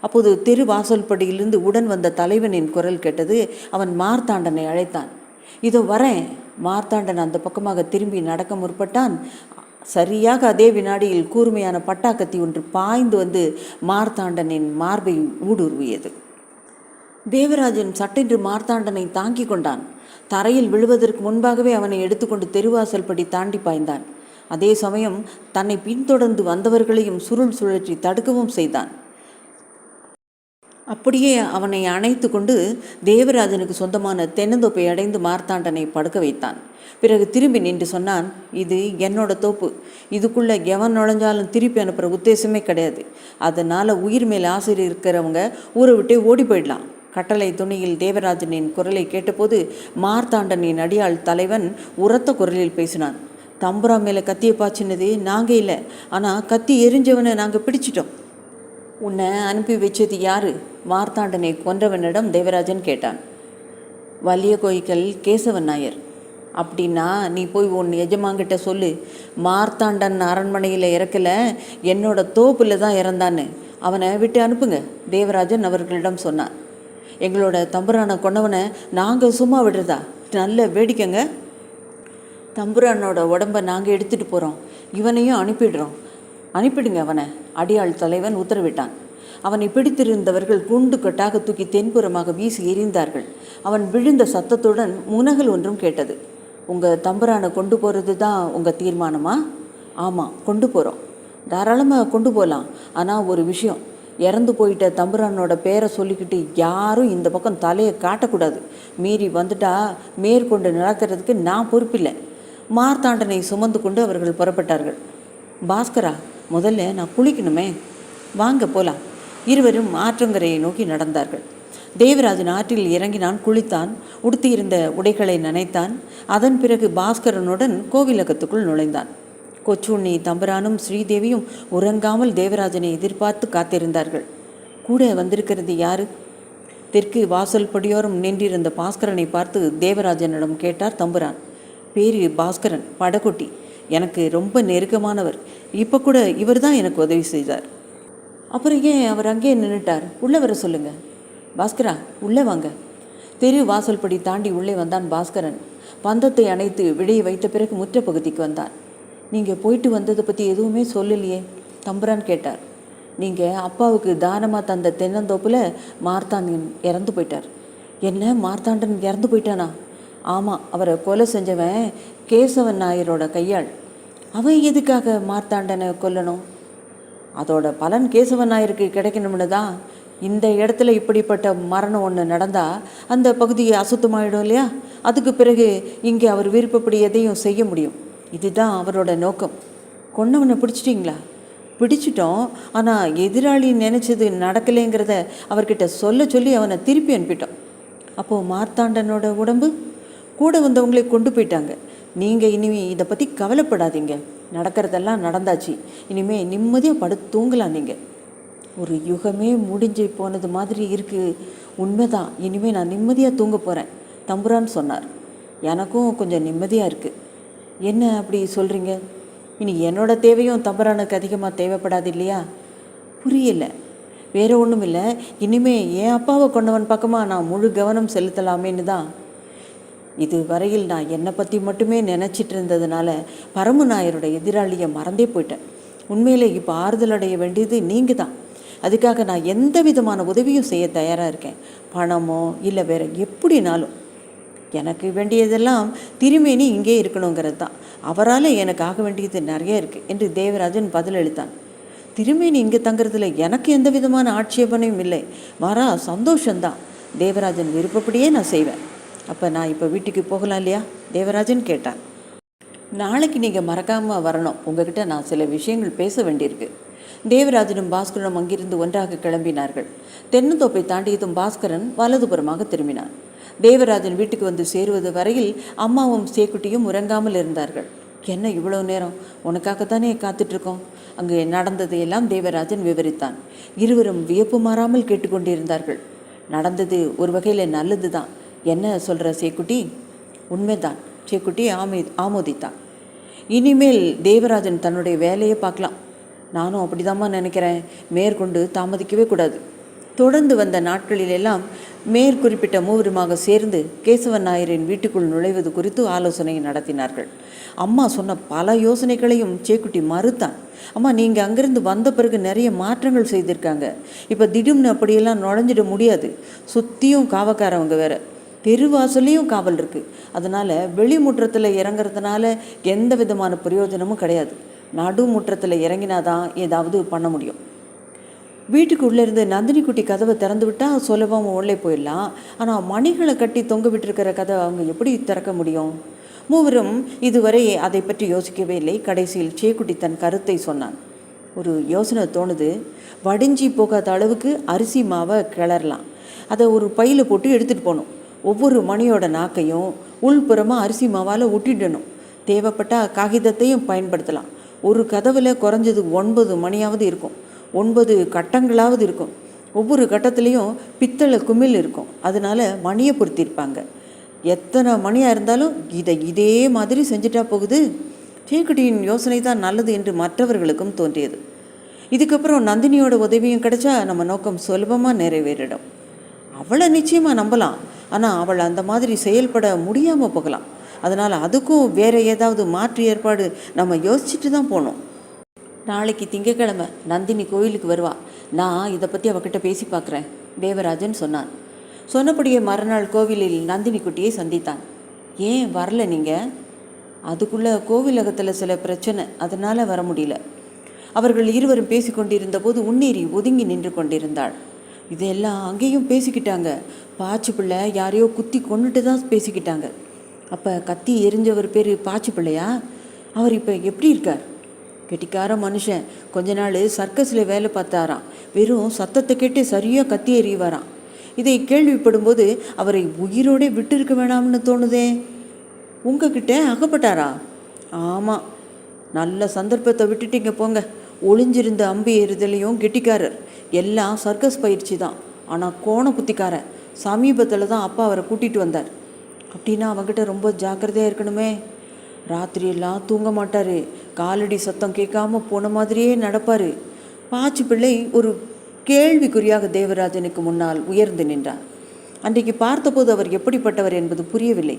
அப்போது தெரு வாசல்படியிலிருந்து உடன் வந்த தலைவனின் குரல் கேட்டது. அவன் மார்த்தாண்டனை அழைத்தான். இதோ வரேன். மார்த்தாண்டன் அந்த பக்கமாக திரும்பி நடக்க முற்பட்டான். சரியாக அதே வினாடியில் கூர்மையான பட்டாக்கத்தி ஒன்று பாய்ந்து வந்து மார்த்தாண்டனின் மார்பை ஊடுருவியது. தேவராஜன் சட்டென்று மார்த்தாண்டனை தாங்கி கொண்டான். தரையில் விழுவதற்கு முன்பாகவே அவனை எடுத்துக்கொண்டு தெருவாசல் படி தாண்டி பாய்ந்தான். அதே சமயம் தன்னை பின்தொடர்ந்து வந்தவர்களையும் சுருள் சுழற்றி தடுக்கவும் செய்தான். அப்படியே அவனை அணைத்து கொண்டு தேவராஜனுக்கு சொந்தமான தென்னந்தோப்பை அடைந்து மார்த்தாண்டனை படுக்க வைத்தான். பிறகு திரும்பி நின்று சொன்னான், இது என்னோட தோப்பு. இதுக்குள்ளே எவன் நுழைஞ்சாலும் திருப்பி அனுப்புகிற உத்தேசமே கிடையாது. அதனால் உயிர் மேல் ஆசை இருக்கிறவங்க ஊரை விட்டே ஓடி போயிடலாம். கட்டளை துணியில் தேவராஜனின் குரலை கேட்டபோது மார்த்தாண்டனின் அடியாள் தலைவன் உரத்த குரலில் பேசினான். தம்புரா மேலே கத்தியை பாய்ச்சினது நாங்கள் இல்லை, ஆனால் கத்தி எரிஞ்சவனை நாங்கள் பிடிச்சிட்டோம். உன்னை அனுப்பி வச்சது யாரு? மார்த்தாண்டனை கொன்றவனிடம் தேவராஜன் கேட்டான். வலிய கோயிக்கல் கேசவன் நாயர். அப்படின்னா நீ போய் உன் எஜமாங்கிட்ட சொல்லு, மார்த்தாண்டன் அரண்மனையில் இறக்கலை, என்னோட தோப்பில் தான் இறந்தான்னு. அவனை விட்டு அனுப்புங்க, தேவராஜன் அவர்களிடம் சொன்னான். எங்களோட தம்புரானை கொண்டவனை நாங்கள் சும்மா விடுறதா? நல்ல வேடிக்கைங்க. தம்புரானோட உடம்பை நாங்கள் எடுத்துகிட்டு போகிறோம், இவனையும் அனுப்பிடுங்க அவனை, அடியாள் தலைவன் உத்தரவிட்டான். அவனை பிடித்திருந்தவர்கள் குண்டு கட்டாக தூக்கி தென்புறமாக வீசி எறிந்தார்கள். அவன் விழுந்த சத்தத்துடன் முனகல் ஒன்றும் கேட்டது. உங்கள் தம்புரானை கொண்டு போகிறது தான் உங்கள் தீர்மானமா? ஆமாம், கொண்டு போகிறோம். தாராளமாக கொண்டு போகலாம். ஆனால் ஒரு விஷயம், இறந்து போயிட்ட தம்புரானோட பேரை சொல்லிக்கிட்டு யாரும் இந்த பக்கம் தலையை காட்டக்கூடாது. மீறி வந்துட்டா மேற்கொண்டு நடக்கிறதுக்கு நான் பொறுப்பில்லை. மார்த்தாண்டனை சுமந்து கொண்டு அவர்கள் புறப்பட்டார்கள். பாஸ்கரா, முதல்ல நான் குளிக்கணுமே, வாங்க போலாம். இருவரும் ஆற்றங்கரையை நோக்கி நடந்தார்கள். தேவராஜன் ஆற்றில் இறங்கினான், குளித்தான், உடுத்தியிருந்த உடைகளை நனைத்தான். அதன் பிறகு பாஸ்கரனுடன் கோவிலகத்துக்குள் நுழைந்தான். கொச்சுண்ணி தம்புரானும் ஸ்ரீதேவியும் உறங்காமல் தேவராஜனை எதிர்பார்த்து காத்திருந்தார்கள். கூட வந்திருக்கிறது யாரு? தெற்கு வாசல் படியோரம் நின்றிருந்த பாஸ்கரனை பார்த்து தேவராஜனிடம் கேட்டார் தம்புரான். பேரு பாஸ்கரன், படகொட்டி. எனக்கு ரொம்ப நெருக்கமானவர். இப்போ கூட இவர் தான் எனக்கு உதவி செய்தார். அப்புறம் ஏன் அவர் அங்கேயே நின்றுட்டார்? உள்ளே வர சொல்லுங்க. பாஸ்கரா, உள்ளே வாங்க. தெரு வாசல் படி தாண்டி உள்ளே வந்தான் பாஸ்கரன். பந்தத்தை அணைத்து விடையை வைத்த பிறகு முற்ற பகுதிக்கு வந்தான். நீங்கள் போயிட்டு வந்ததை பற்றி எதுவுமே சொல்லலையே? தம்புரான் கேட்டார். நீங்கள் அப்பாவுக்கு தானமாக தந்த தென்னந்தோப்பில் மார்த்தாண்டன் இறந்து போயிட்டார். என்ன, மார்த்தாண்டன் இறந்து போயிட்டானா? ஆமாம், அவரை கொலை செஞ்சவன் கேசவன் நாயரோட கையாள். அவன் எதுக்காக மார்த்தாண்டனை கொல்லணும்? அதோட பலன் கேசவன் நாயருக்கு கிடைக்கணும்னு தான். இந்த இடத்துல இப்படிப்பட்ட மரணம் ஒன்று நடந்தால் அந்த பகுதியை அசுத்தமாயிடும் இல்லையா? அதுக்கு பிறகு இங்கே அவர் விருப்பப்படி எதையும் செய்ய முடியும். இதுதான் அவரோட நோக்கம். கொன்னவனை பிடிச்சிட்டிங்களா? பிடிச்சிட்டோம். ஆனால் எதிராளி நினச்சது நடக்கலைங்கிறத அவர்கிட்ட சொல்ல சொல்லி அவனை திருப்பி அனுப்பிட்டோம். அப்போது மார்த்தாண்டனோட உடம்பு கூட வந்தவங்களே கொண்டு போயிட்டாங்க. நீங்கள் இனிமே இதை பற்றி கவலைப்படாதீங்க. நடக்கிறதெல்லாம் நடந்தாச்சு. இனிமேல் நிம்மதியாக படுத்து தூங்கலாம். நீங்கள் ஒரு யுகமே முடிஞ்சு போனது மாதிரி இருக்குது. உண்மைதான். இனிமேல் நான் நிம்மதியாக தூங்க போகிறேன், தம்புரான் சொன்னார். எனக்கும் கொஞ்சம் நிம்மதியாக இருக்குது. என்ன அப்படி சொல்கிறீங்க? இனி என்னோட தேவையும் தம்புரானுக்கு அதிகமாக தேவைப்படாது இல்லையா? புரியல. வேறு ஒன்றும் இல்லை. இனிமே என் அப்பாவை கொண்டவன் பக்கமாக நான் முழு கவனம் செலுத்தலாமேன்னு தான். இது வரையில் நான் என்னை பற்றி மட்டுமே நினச்சிட்டு இருந்ததுனால பரமு நாயரோட எதிராளியை மறந்தே போயிட்டேன். உண்மையிலே இப்போ ஆறுதல் அடைய வேண்டியது நீங்கள் தான். அதுக்காக நான் எந்த விதமான உதவியும் செய்ய தயாராக இருக்கேன். பணமோ இல்லை வேறு எப்படினாலும். எனக்கு வேண்டியதெல்லாம் திருமேனி இங்கே இருக்கணுங்கிறது தான். அவரால் எனக்கு ஆக வேண்டியது நிறைய இருக்குது என்று தேவராஜன் பதிலளித்தான். திருமேனி இங்கே தங்குறதுல எனக்கு எந்த விதமான ஆட்சேபனையும் இல்லை. மாறா சந்தோஷந்தான். தேவராஜன் விருப்பப்படியே நான் செய்வேன். அப்போ நான் இப்போ வீட்டுக்கு போகலாம் இல்லையா? தேவராஜன் கேட்டான். நாளைக்கு நீங்கள் மறக்காமல் வரணும். உங்ககிட்ட நான் சில விஷயங்கள் பேச வேண்டியிருக்கு. தேவராஜனும் பாஸ்கரனும் அங்கிருந்து ஒன்றாக கிளம்பினார்கள். தென்னந்தோப்பை தாண்டியதும் பாஸ்கரன் வலதுபுறமாக திரும்பினான். தேவராஜன் வீட்டுக்கு வந்து சேருவது வரையில் அம்மாவும் சேக்குட்டியும் உறங்காமல் இருந்தார்கள். என்ன இவ்வளோ நேரம்? உனக்காகத்தானே காத்துட்ருக்கோம். அங்கே நடந்ததை எல்லாம் தேவராஜன் விவரித்தான். இருவரும் வியப்பு மாறாமல் கேட்டுக்கொண்டிருந்தார்கள். நடந்தது ஒரு வகையில் நல்லது தான். என்ன சொல்கிற சேக்குட்டி? உண்மைதான், சேக்குட்டி ஆமோதித்தான். இனிமேல் தேவராஜன் தன்னுடைய வேலையை பார்க்கலாம். நானும் அப்படிதாம்மா நினைக்கிறேன். மேற்கொண்டு தாமதிக்கவே கூடாது. தொடர்ந்து வந்த நாட்களிலெல்லாம் மேற்குறிப்பிட்ட மூவருமாக சேர்ந்து கேசவன் நாயரின் வீட்டுக்குள் நுழைவது குறித்து ஆலோசனை நடத்தினார்கள். அம்மா சொன்ன பல யோசனைகளையும் சேக்குட்டி மறுத்தான். அம்மா, நீங்கள் அங்கேருந்து வந்த பிறகு நிறைய மாற்றங்கள் செய்திருக்காங்க. இப்போ திடீர்னு அப்படியெல்லாம் நுழைஞ்சிட முடியாது. சுற்றியும் காவக்காரவங்க வேறு, தெருவாசலையும் காவல் இருக்குது. அதனால் வெளிமுற்றத்தில் இறங்குறதுனால எந்த விதமான பிரயோஜனமும் கிடையாது. நடுமுற்றத்தில் இறங்கினாதான் ஏதாவது பண்ண முடியும். வீட்டுக்குள்ளேருந்து நந்தினி குட்டி கதவை திறந்து விட்டால் சுலபமாக உள்ளே போயிடலாம். ஆனால் மணிகளை கட்டி தொங்க விட்டுருக்கிற கதவை அவங்க எப்படி திறக்க முடியும்? மூவரும் இதுவரை அதை பற்றி யோசிக்கவே இல்லை. கடைசியில் சேக்குட்டி தன் கருத்தை சொன்னான். ஒரு யோசனை தோணுது. வடிஞ்சி போகாத அளவுக்கு அரிசி மாவை கிளறலாம். அதை ஒரு பையில் போட்டு எடுத்துகிட்டு போகணும். ஒவ்வொரு மணியோட நாக்கையும் உள்புறமாக அரிசி மாவால் ஒட்டிடணும். தேவைப்பட்டால் காகிதத்தையும் பயன்படுத்தலாம். ஒரு கதவில் குறைஞ்சது 9 மணியாவது இருக்கும். 9 கட்டங்களாவது இருக்கும். ஒவ்வொரு கட்டத்துலேயும் பித்தளை குமிழ் இருக்கும். அதனால் மணியை பொருத்திருப்பாங்க. எத்தனை மணியாக இருந்தாலும் இதே மாதிரி செஞ்சுட்டா போகுது. சேக்குட்டியின் யோசனை தான் நல்லது என்று மற்றவர்களுக்கும் தோன்றியது. இதுக்கப்புறம் நந்தினியோட உதவியும் கிடைச்சா நம்ம நோக்கம் சுலபமாக நிறைவேறிடும். அவளை நிச்சயமாக நம்பலாம். ஆனால் அவள் அந்த மாதிரி செயல்பட முடியாமல் போகலாம். அதனால் அதுக்கும் வேறு ஏதாவது மாற்று ஏற்பாடு நம்ம யோசிச்சுட்டு தான் போகணும். நாளைக்கு திங்கக்கிழமை நந்தினி கோயிலுக்கு வருவா. நான் இதை பற்றி அவகிட்ட பேசி பார்க்குறேன், தேவராஜன் சொன்னான். சொன்னபடியே மறுநாள் கோவிலில் நந்தினி குட்டியை சந்தித்தான். ஏன் வரல நீங்கள்? அதுக்குள்ளே கோவிலகத்தில் சில பிரச்சனை, அதனால் வர முடியல. அவர்கள் இருவரும் பேசி கொண்டிருந்த போது உன்னேறி ஒதுங்கி நின்று கொண்டிருந்தாள். இதெல்லாம் அங்கேயும் பேசிக்கிட்டாங்க. பாச்சு பிள்ளை யாரையோ குத்தி கொண்டுட்டு தான் பேசிக்கிட்டாங்க. அப்போ கத்தி எரிஞ்சவர் பேர் பாச்சு பிள்ளையா? அவர் இப்போ எப்படி இருக்கார்? கெட்டிக்கார மனுஷன். கொஞ்ச நாள் சர்க்கஸில் வேலை பார்த்தாராம். வெறும் சத்தத்தை கேட்டு சரியாக கத்தி எறிவாராம். இதை கேள்விப்படும்போது அவரை உயிரோடே விட்டு இருக்க வேணாம்னு தோணுதே. உங்ககிட்ட அகப்பட்டாரா? ஆமாம். நல்ல சந்தர்ப்பத்தை விட்டுட்டீங்க போங்க. ஒளிஞ்சிருந்த அம்பு எறிதலையும் கெட்டிக்காரர். எல்லாம் சர்க்கஸ் பயிற்சி தான். ஆனால் கோண புத்திக்காரன். சமீபத்தில் தான் அப்பா அவரை கூட்டிகிட்டு வந்தார். அப்படின்னா அவங்ககிட்ட ரொம்ப ஜாக்கிரதையாக இருக்கணுமே. ராத்திரியெல்லாம் தூங்க மாட்டார். காலடி சத்தம் கேட்காம போன மாதிரியே நடப்பார். பாச்சி பிள்ளை ஒரு கேள்விக்குறியாக தேவராஜனுக்கு முன்னால் உயர்ந்து நின்றார். அன்றைக்கு பார்த்தபோது அவர் எப்படிப்பட்டவர் என்பது புரியவில்லை.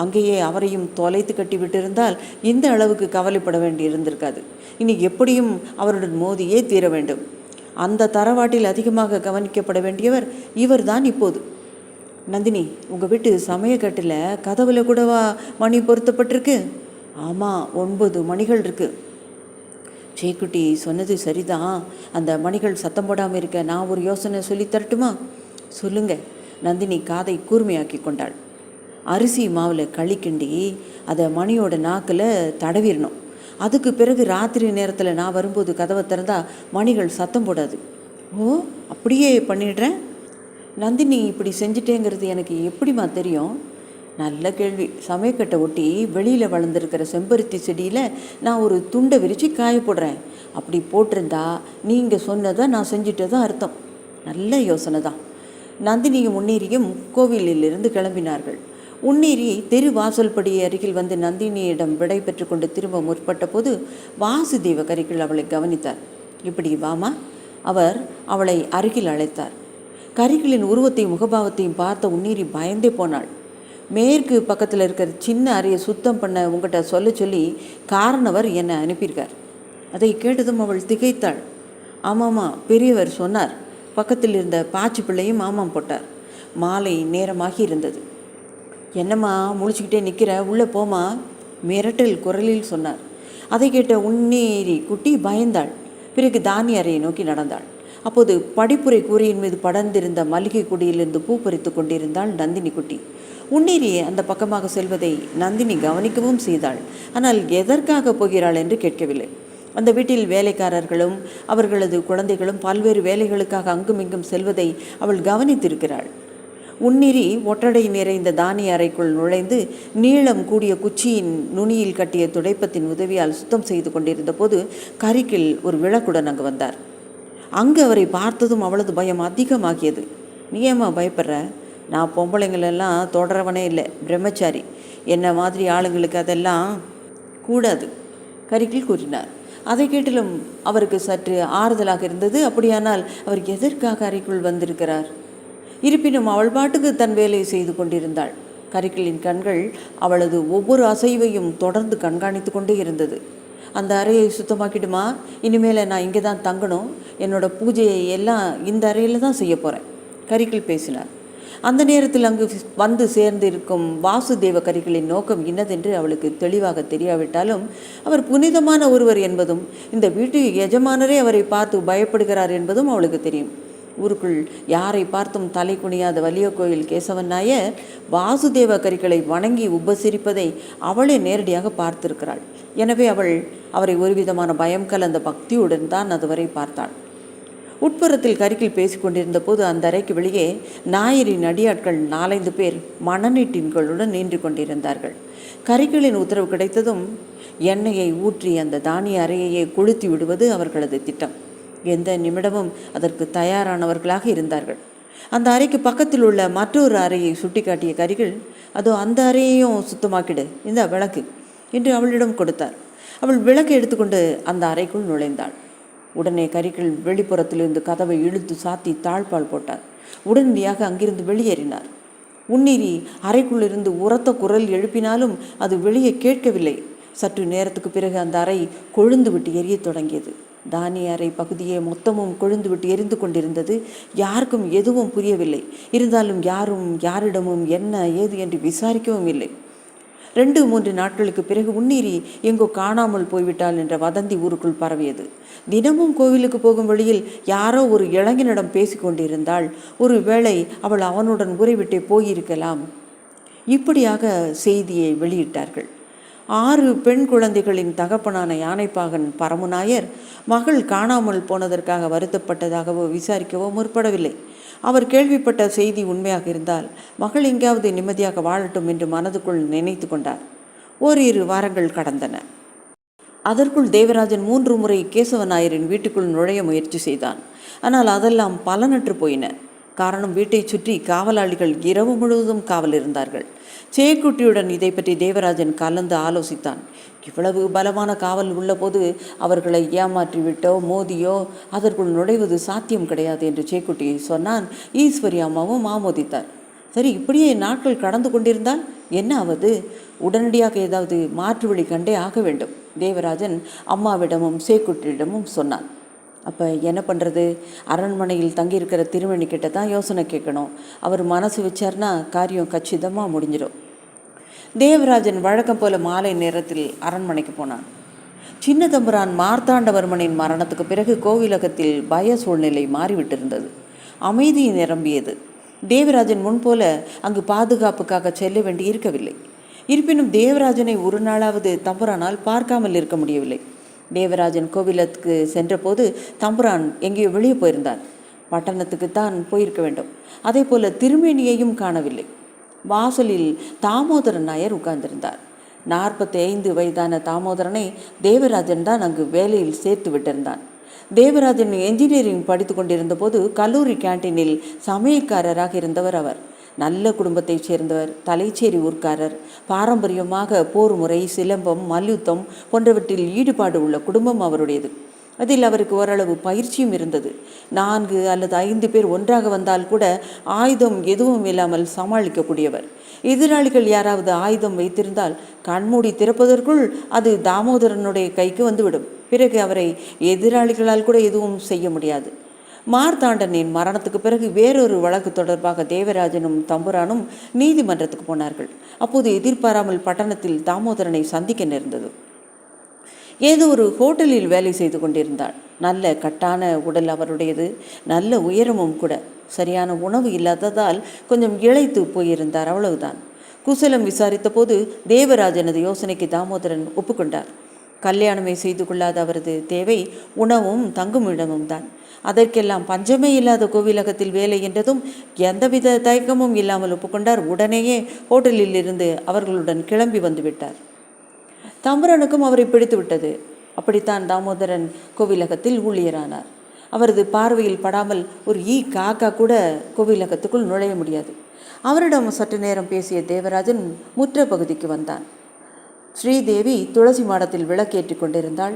அங்கேயே அவரையும் தொலைத்து கட்டி விட்டிருந்தால் இந்த அளவுக்கு கவலைப்பட வேண்டி இருந்திருக்காது. இனி எப்படியும் அவருடன் மோதியே தீர வேண்டும். அந்த தரவாட்டில் அதிகமாக கவனிக்கப்பட வேண்டியவர் இவர்தான் இப்போது. நந்தினி, உங்கள் வீட்டு சமயக்கட்டில் கதவுல கூடவா மணி பொருத்தப்பட்டிருக்கு? ஆமாம், 9 மணிகள் இருக்குது. சேக்குட்டி சொன்னது சரிதான். அந்த மணிகள் சத்தம் போடாமல் இருக்க நான் ஒரு யோசனை சொல்லி தரட்டுமா? சொல்லுங்க. நந்தினி காதை கூர்மையாக்கி கொண்டாள். அரிசி மாவில் களி கிண்டி அதை மணியோட நாக்கில் தடவிடணும். அதுக்கு பிறகு ராத்திரி நேரத்தில் நான் வரும்போது கதவை திறந்தா மணிகள் சத்தம் போடாது. ஓ, அப்படியே பண்ணிடுறேன். நந்தினி, இப்படி செஞ்சிட்டேங்கிறது எனக்கு எப்படிமா தெரியும்? நல்ல கேள்வி. சமயக்கட்டை ஒட்டி வெளியில் வளர்ந்துருக்கிற செம்பருத்தி செடியில் நான் ஒரு துண்டை விரித்து காய போடுறேன். அப்படி போட்டிருந்தா நீங்கள் சொன்னதை நான் செஞ்சிட்டதான் அர்த்தம். நல்ல யோசனை தான். நந்தினியும் உன்னீரியும் கோவிலிலிருந்து கிளம்பினார்கள். உன்னீரி தெரு வாசல்படி அருகில் வந்து நந்தினியிடம் விடை பெற்று கொண்டு திரும்ப முற்பட்ட போது வாசுதேவ கரிகள் அவளை கவனித்தார். இப்படி வாமா. அவர் அவளை அருகில் அழைத்தார். கரிகளின் உருவத்தையும் முகபாவத்தையும் பார்த்த உன்னீரி பயந்தே போனாள். மேற்கு பக்கத்தில் இருக்கிற சின்ன அறையை சுத்தம் பண்ண உங்கள்கிட்ட சொல்லி காரணவர் என்னை அனுப்பியிருக்கார். அதை கேட்டதும் அவள் திகைத்தாள். ஆமாம்மா, பெரியவர் சொன்னார். பக்கத்தில் இருந்த பாச்சி பிள்ளையும் ஆமாம் போட்டார். மாலை நேரமாகி இருந்தது. என்னம்மா முழிச்சுக்கிட்டே நிற்கிற, உள்ளே போமா, மிரட்டல் குரலில் சொன்னார். அதை கேட்ட உன்னீரி குட்டி பயந்தாள். பிறகு தானிய அறையை நோக்கி நடந்தாள். அப்போது படிப்புரை கூரையின் மீது படர்ந்திருந்த மல்லிகை கொடியிலிருந்து பூ பறித்து கொண்டிருந்தாள் நந்தினி குட்டி. உன்னீரி அந்த பக்கமாக செல்வதை நந்தினி கவனிக்கவும் செய்தாள். ஆனால் எதற்காக போகிறாள் என்று கேட்கவில்லை. அந்த வீட்டில் வேலைக்காரர்களும் அவர்களது குழந்தைகளும் பல்வேறு வேலைகளுக்காக அங்குமிங்கும் செல்வதை அவள் கவனித்திருக்கிறாள். உன்னிரி ஒட்டடை நிறைந்த தானிய அறைக்குள் நுழைந்து நீளம் கூடிய குச்சியின் நுனியில் கட்டிய துடைப்பத்தின் உதவியால் சுத்தம் செய்து கொண்டிருந்த போது கரிக்கில் ஒரு விளக்குடன் அங்கு வந்தார். அங்கு அவரை பார்த்ததும் அவளது பயம் அதிகமாகியது. நீ ஏம்மா பயப்படுற? நான் பொம்பளைங்களெல்லாம் தொடரவனே இல்லை, பிரம்மச்சாரி. என்ன மாதிரி ஆளுங்களுக்கு அதெல்லாம் கூடாது, கரிக்கில் கூறினார். அதை கேட்டிலும் அவருக்கு சற்று ஆறுதலாக இருந்தது. அப்படியானால் அவர் எதற்காக அறைக்குள் வந்திருக்கிறார்? இருப்பினும் அவள் பாட்டுக்கு தன் வேலையை செய்து கொண்டிருந்தாள். கரிக்கிளின் கண்கள் அவளது ஒவ்வொரு அசைவையும் தொடர்ந்து கண்காணித்து கொண்டே இருந்தது. அந்த அறையை சுத்தமாக்கிடுமா, இனிமேல் நான் இங்கே தான் தங்கணும், என்னோட பூஜையை எல்லாம் இந்த அறையில் தான் செய்ய போகிறேன், கரிக்கிள் பேசினார். அந்த நேரத்தில் அங்கு வந்து சேர்ந்திருக்கும் வாசுதேவ கரிகளின் நோக்கம் இன்னதென்று அவளுக்கு தெளிவாக தெரியாவிட்டாலும் அவர் புனிதமான ஒருவர் என்பதும் இந்த வீட்டு எஜமானரே அவரை பார்த்து பயப்படுகிறார் என்பதும் அவளுக்கு தெரியும். ஊருக்குள் யாரை பார்த்தும் தலை குனியாத வலிய கோயில் கேசவன் நாயர் வாசுதேவ கரிகளை வணங்கி உபசரிப்பதை அவளே நேரடியாக பார்த்திருக்கிறாள். எனவே அவள் அவரை ஒருவிதமான பயம் கலந்த பக்தியுடன் தான் அதுவரை பார்த்தாள். உட்புறத்தில் கரிக்கில் பேசிக்கொண்டிருந்த போது அந்த அறைக்கு வெளியே நாயரின் அடியாட்கள் 4-5 பேர் மணநீட்டின்களுடன் நின்று கொண்டிருந்தார்கள். கரிகளின் உத்தரவு கிடைத்ததும் எண்ணெயை ஊற்றி அந்த தானிய அறையையே கொளுத்தி விடுவது அவர்களது திட்டம். எந்த நிமிடமும் அதற்கு தயாரானவர்களாக இருந்தார்கள். அந்த அறைக்கு பக்கத்தில் உள்ள மற்றொரு அறையை சுட்டிக்காட்டிய கரிகள், அதோ அந்த அறையையும் சுத்தமாக்கிடு, இந்த விளக்கு என்று அவளிடம் கொடுத்தார். அவள் விளக்கு எடுத்துக்கொண்டு அந்த அறைக்குள் நுழைந்தாள். உடனே கரிகள் வெளிப்புறத்திலிருந்து கதவை இழுத்து சாத்தி தாழ்பால் போட்டார். உடனடியாக அங்கிருந்து வெளியேறினார். உன்னீரி அறைக்குள்ளிருந்து உரத்த குரல் எழுப்பினாலும் அது வெளியே கேட்கவில்லை. சற்று நேரத்துக்கு பிறகு அந்த அறை கொழுந்து விட்டு எரிய தொடங்கியது. தானிய அறை பகுதியே மொத்தமும் கொழுந்து விட்டு எரிந்து கொண்டிருந்தது. யாருக்கும் எதுவும் புரியவில்லை. இருந்தாலும் யாரும் யாரிடமும் என்ன ஏது என்று விசாரிக்கவும் இல்லை. 2-3 நாட்களுக்கு பிறகு உன்னீரி எங்கோ காணாமல் போய்விட்டாள் என்ற வதந்தி ஊருக்குள் பரவியது. தினமும் கோவிலுக்கு போகும் வழியில் யாரோ ஒரு இளைஞனிடம் பேசி கொண்டிருந்தாள். ஒரு வேளை அவள் அவனுடன் உறைவிட்டே போயிருக்கலாம். இப்படியாக செய்தியை வெளியிட்டார்கள். 6 பெண் குழந்தைகளின் தகப்பனான யானைப்பாகன் பரமுநாயர் மகள் காணாமல் போனதற்காக வருத்தப்பட்டதாகவோ விசாரிக்கவோ முற்படவில்லை. அவர் கேள்விப்பட்ட செய்தி உண்மையாக இருந்தால் மகள் எங்காவது நிம்மதியாக வாழட்டும் என்று மனதுக்குள் நினைத்து கொண்டார். 1-2 வாரங்கள் கடந்தன. அதற்குள் தேவராஜன் 3 முறை கேசவ நாயரின் வீட்டுக்குள் நுழைய முயற்சி செய்தான். ஆனால் அதெல்லாம் பலனற்று போயின. காரணம், வீட்டை சுற்றி காவலாளிகள் இரவு முழுவதும் காவல் இருந்தார்கள். சேக்குட்டியுடன் இதை பற்றி தேவராஜன் கலந்து ஆலோசித்தான். இவ்வளவு பலமான காவல் உள்ளபோது அவர்களை ஏமாற்றிவிட்டோ மோதியோ அதற்குள் நுழைவது சாத்தியம் கிடையாது என்று சேக்குட்டி சொன்னான். ஈஸ்வரி அம்மாவும் ஆமோதித்தார். சரி, இப்படியே நாட்கள் கடந்து கொண்டிருந்தால் என்ன ஆவது? உடனடியாக ஏதாவது மாற்று வழி கண்டே ஆக வேண்டும். தேவராஜன் அம்மாவிடமும் சேக்குட்டியிடமும் சொன்னான். அப்போ என்ன பண்ணுறது? அரண்மனையில் தங்கியிருக்கிற திருமணி கிட்ட தான் யோசனை கேட்கணும். அவர் மனசு வச்சார்னா காரியம் கச்சிதமாக முடிஞ்சிடும். தேவராஜன் வழக்கம் போல மாலை நேரத்தில் அரண்மனைக்கு போனான். சின்ன தம்புரான் மார்த்தாண்டவர்மனின் மரணத்துக்கு பிறகு கோவிலகத்தில் பய சூழ்நிலை மாறிவிட்டிருந்தது. அமைதி நிரம்பியது. தேவராஜன் முன்போல அங்கு பாதுகாப்புக்காக செல்ல வேண்டி இருக்கவில்லை. இருப்பினும் தேவராஜனை ஒரு நாளாவது தம்புரானால் பார்க்காமல் இருக்க முடியவில்லை. தேவராஜன் கோவிலத்துக்கு சென்றபோது தம்புரான் எங்கேயோ வெளியே போயிருந்தார். பட்டணத்துக்கு தான் போயிருக்க வேண்டும். அதே போல திருமேனியையும் காணவில்லை. வாசலில் தாமோதரன் நாயர் உட்கார்ந்திருந்தார். 45 வயதான தாமோதரனை தேவராஜன் தான் அங்கு வேலையில் சேர்த்து விட்டிருந்தான். தேவராஜன் என்ஜினியரிங் படித்து கொண்டிருந்த போது கல்லூரி கேன்டீனில் சமையல்காரராக இருந்தவர் அவர். நல்ல குடும்பத்தைச் சேர்ந்தவர், தலைச்சேரி ஊர்க்காரர். பாரம்பரியமாக போர் முறை, சிலம்பம், மல்யுத்தம் போன்றவற்றில் ஈடுபாடு உள்ள குடும்பம் அவருடையது. அதில் அவருக்கு ஓரளவு பயிற்சியும் இருந்தது. 4 அல்லது 5 பேர் ஒன்றாக வந்தால் கூட ஆயுதம் எதுவும் இல்லாமல் சமாளிக்கக்கூடியவர். எதிராளிகள் யாராவது ஆயுதம் வைத்திருந்தால் கண்மூடி திறப்பதற்குள் அது தாமோதரனுடைய கைக்கு வந்துவிடும். பிறகு அவரை எதிராளிகளால் கூட எதுவும் செய்ய முடியாது. மார்த்தாண்டனின் மரணத்துக்கு பிறகு வேறொரு வழக்கு தொடர்பாக தேவராஜனும் தம்புரானும் நீதிமன்றத்துக்கு போனார்கள். அப்போது எதிர்பாராமல் பட்டணத்தில் தாமோதரனை சந்திக்க நேர்ந்தது. ஏதோ ஒரு ஹோட்டலில் வேலை செய்து கொண்டிருந்தாள். நல்ல கட்டான உடல் அவருடையது, நல்ல உயரமும் கூட. சரியான உணவு இல்லாததால் கொஞ்சம் இளைத்து போயிருந்தார், அவ்வளவுதான். குசலம் விசாரித்த போது தேவராஜனது யோசனைக்கு தாமோதரன் ஒப்புக்கொண்டார். கல்யாணமே செய்து கொள்ளாத அவரது தேவை உணவும் தங்கும் இடமும் தான். அதற்கெல்லாம் பஞ்சமே இல்லாத கோவிலகத்தில் வேலை என்றதும் எந்தவித தயக்கமும் இல்லாமல் ஒப்புக்கொண்டார். உடனேயே ஹோட்டலில் இருந்து அவர்களுடன் கிளம்பி வந்துவிட்டார். தம்புரானுக்கும் அவரை பிடித்து விட்டது. அப்படித்தான் தாமோதரன் கோவிலகத்தில் ஊழியரானார். அவரது பார்வையில் படாமல் ஒரு காக்கா கூட கோவிலகத்துக்குள் நுழைய முடியாது. அவரிடம் சற்று நேரம் பேசிய தேவராஜன் முற்ற பகுதிக்கு வந்தான். ஸ்ரீதேவி துளசி மாடத்தில் விளக்கேற்றி கொண்டிருந்தாள்.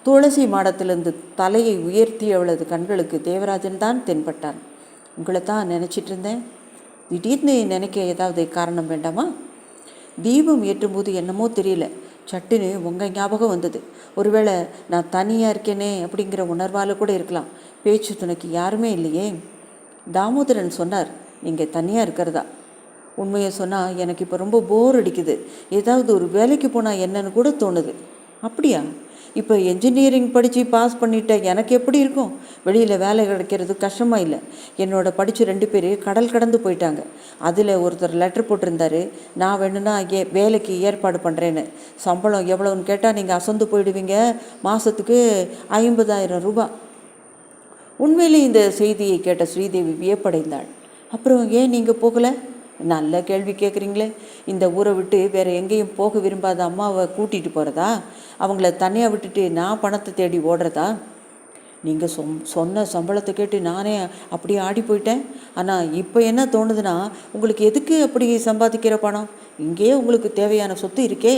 துளசி மாடத்திலிருந்து தலையை உயர்த்தியவளது கண்களுக்கு தேவராஜன் தான் தென்பட்டான். உங்களை தான் நினச்சிட்டு இருந்தேன். திடீர்னு நினைக்க ஏதாவது காரணம் வேண்டாமா? தீபம் ஏற்றும்போது என்னமோ தெரியல, சட்டுன்னு உங்கள் ஞாபகம் வந்தது. ஒருவேளை நான் தனியாக இருக்கேனே அப்படிங்கிற உணர்வால் கூட இருக்கலாம். பேச்சு துணைக்கு யாருமே இல்லையே. தாமோதரன் சொன்னார், நீங்கள் தனியாக இருக்கிறதா? உண்மையை சொன்னால் எனக்கு இப்போ ரொம்ப போர் அடிக்குது. ஏதாவது ஒரு வேலைக்கு போனால் என்னன்னு கூட தோணுது. அப்படியா? இப்போ என்ஜினியரிங் படித்து பாஸ் பண்ணிட்ட எனக்கு எப்படி இருக்கும்? வெளியில் வேலை கிடைக்கிறது கஷ்டமாக இல்லை? என்னோட படித்து 2 பேர் கடல் கடந்து போயிட்டாங்க. அதில் ஒருத்தர் லெட்டர் போட்டிருந்தாரு, நான் வேணும்னா வேலைக்கு ஏற்பாடு பண்ணுறேன்னு. சம்பளம் எவ்வளோன்னு கேட்டால் நீங்கள் அசந்து போயிடுவீங்க. மாதத்துக்கு 50,000 ரூபாய். உண்மையிலே இந்த செய்தியை கேட்ட ஸ்ரீதேவி வியப்படைந்தாள். அப்புறம் ஏன் நீங்கள் போகலை? நல்ல கேள்வி கேட்குறீங்களே. இந்த ஊரை விட்டு வேறு எங்கேயும் போக விரும்பாத அம்மாவை கூட்டிகிட்டு போகிறதா? அவங்கள தனியாக விட்டுட்டு நான் பணத்தை தேடி ஓடுறதா? நீங்கள் சொன்ன சம்பளத்தை கேட்டு நானே அப்படியே ஆடி போயிட்டேன். ஆனால் இப்போ என்ன தோணுதுன்னா, உங்களுக்கு எதுக்கு அப்படி சம்பாதிக்கிற பணம்? இங்கேயே உங்களுக்கு தேவையான சொத்து இருக்கே.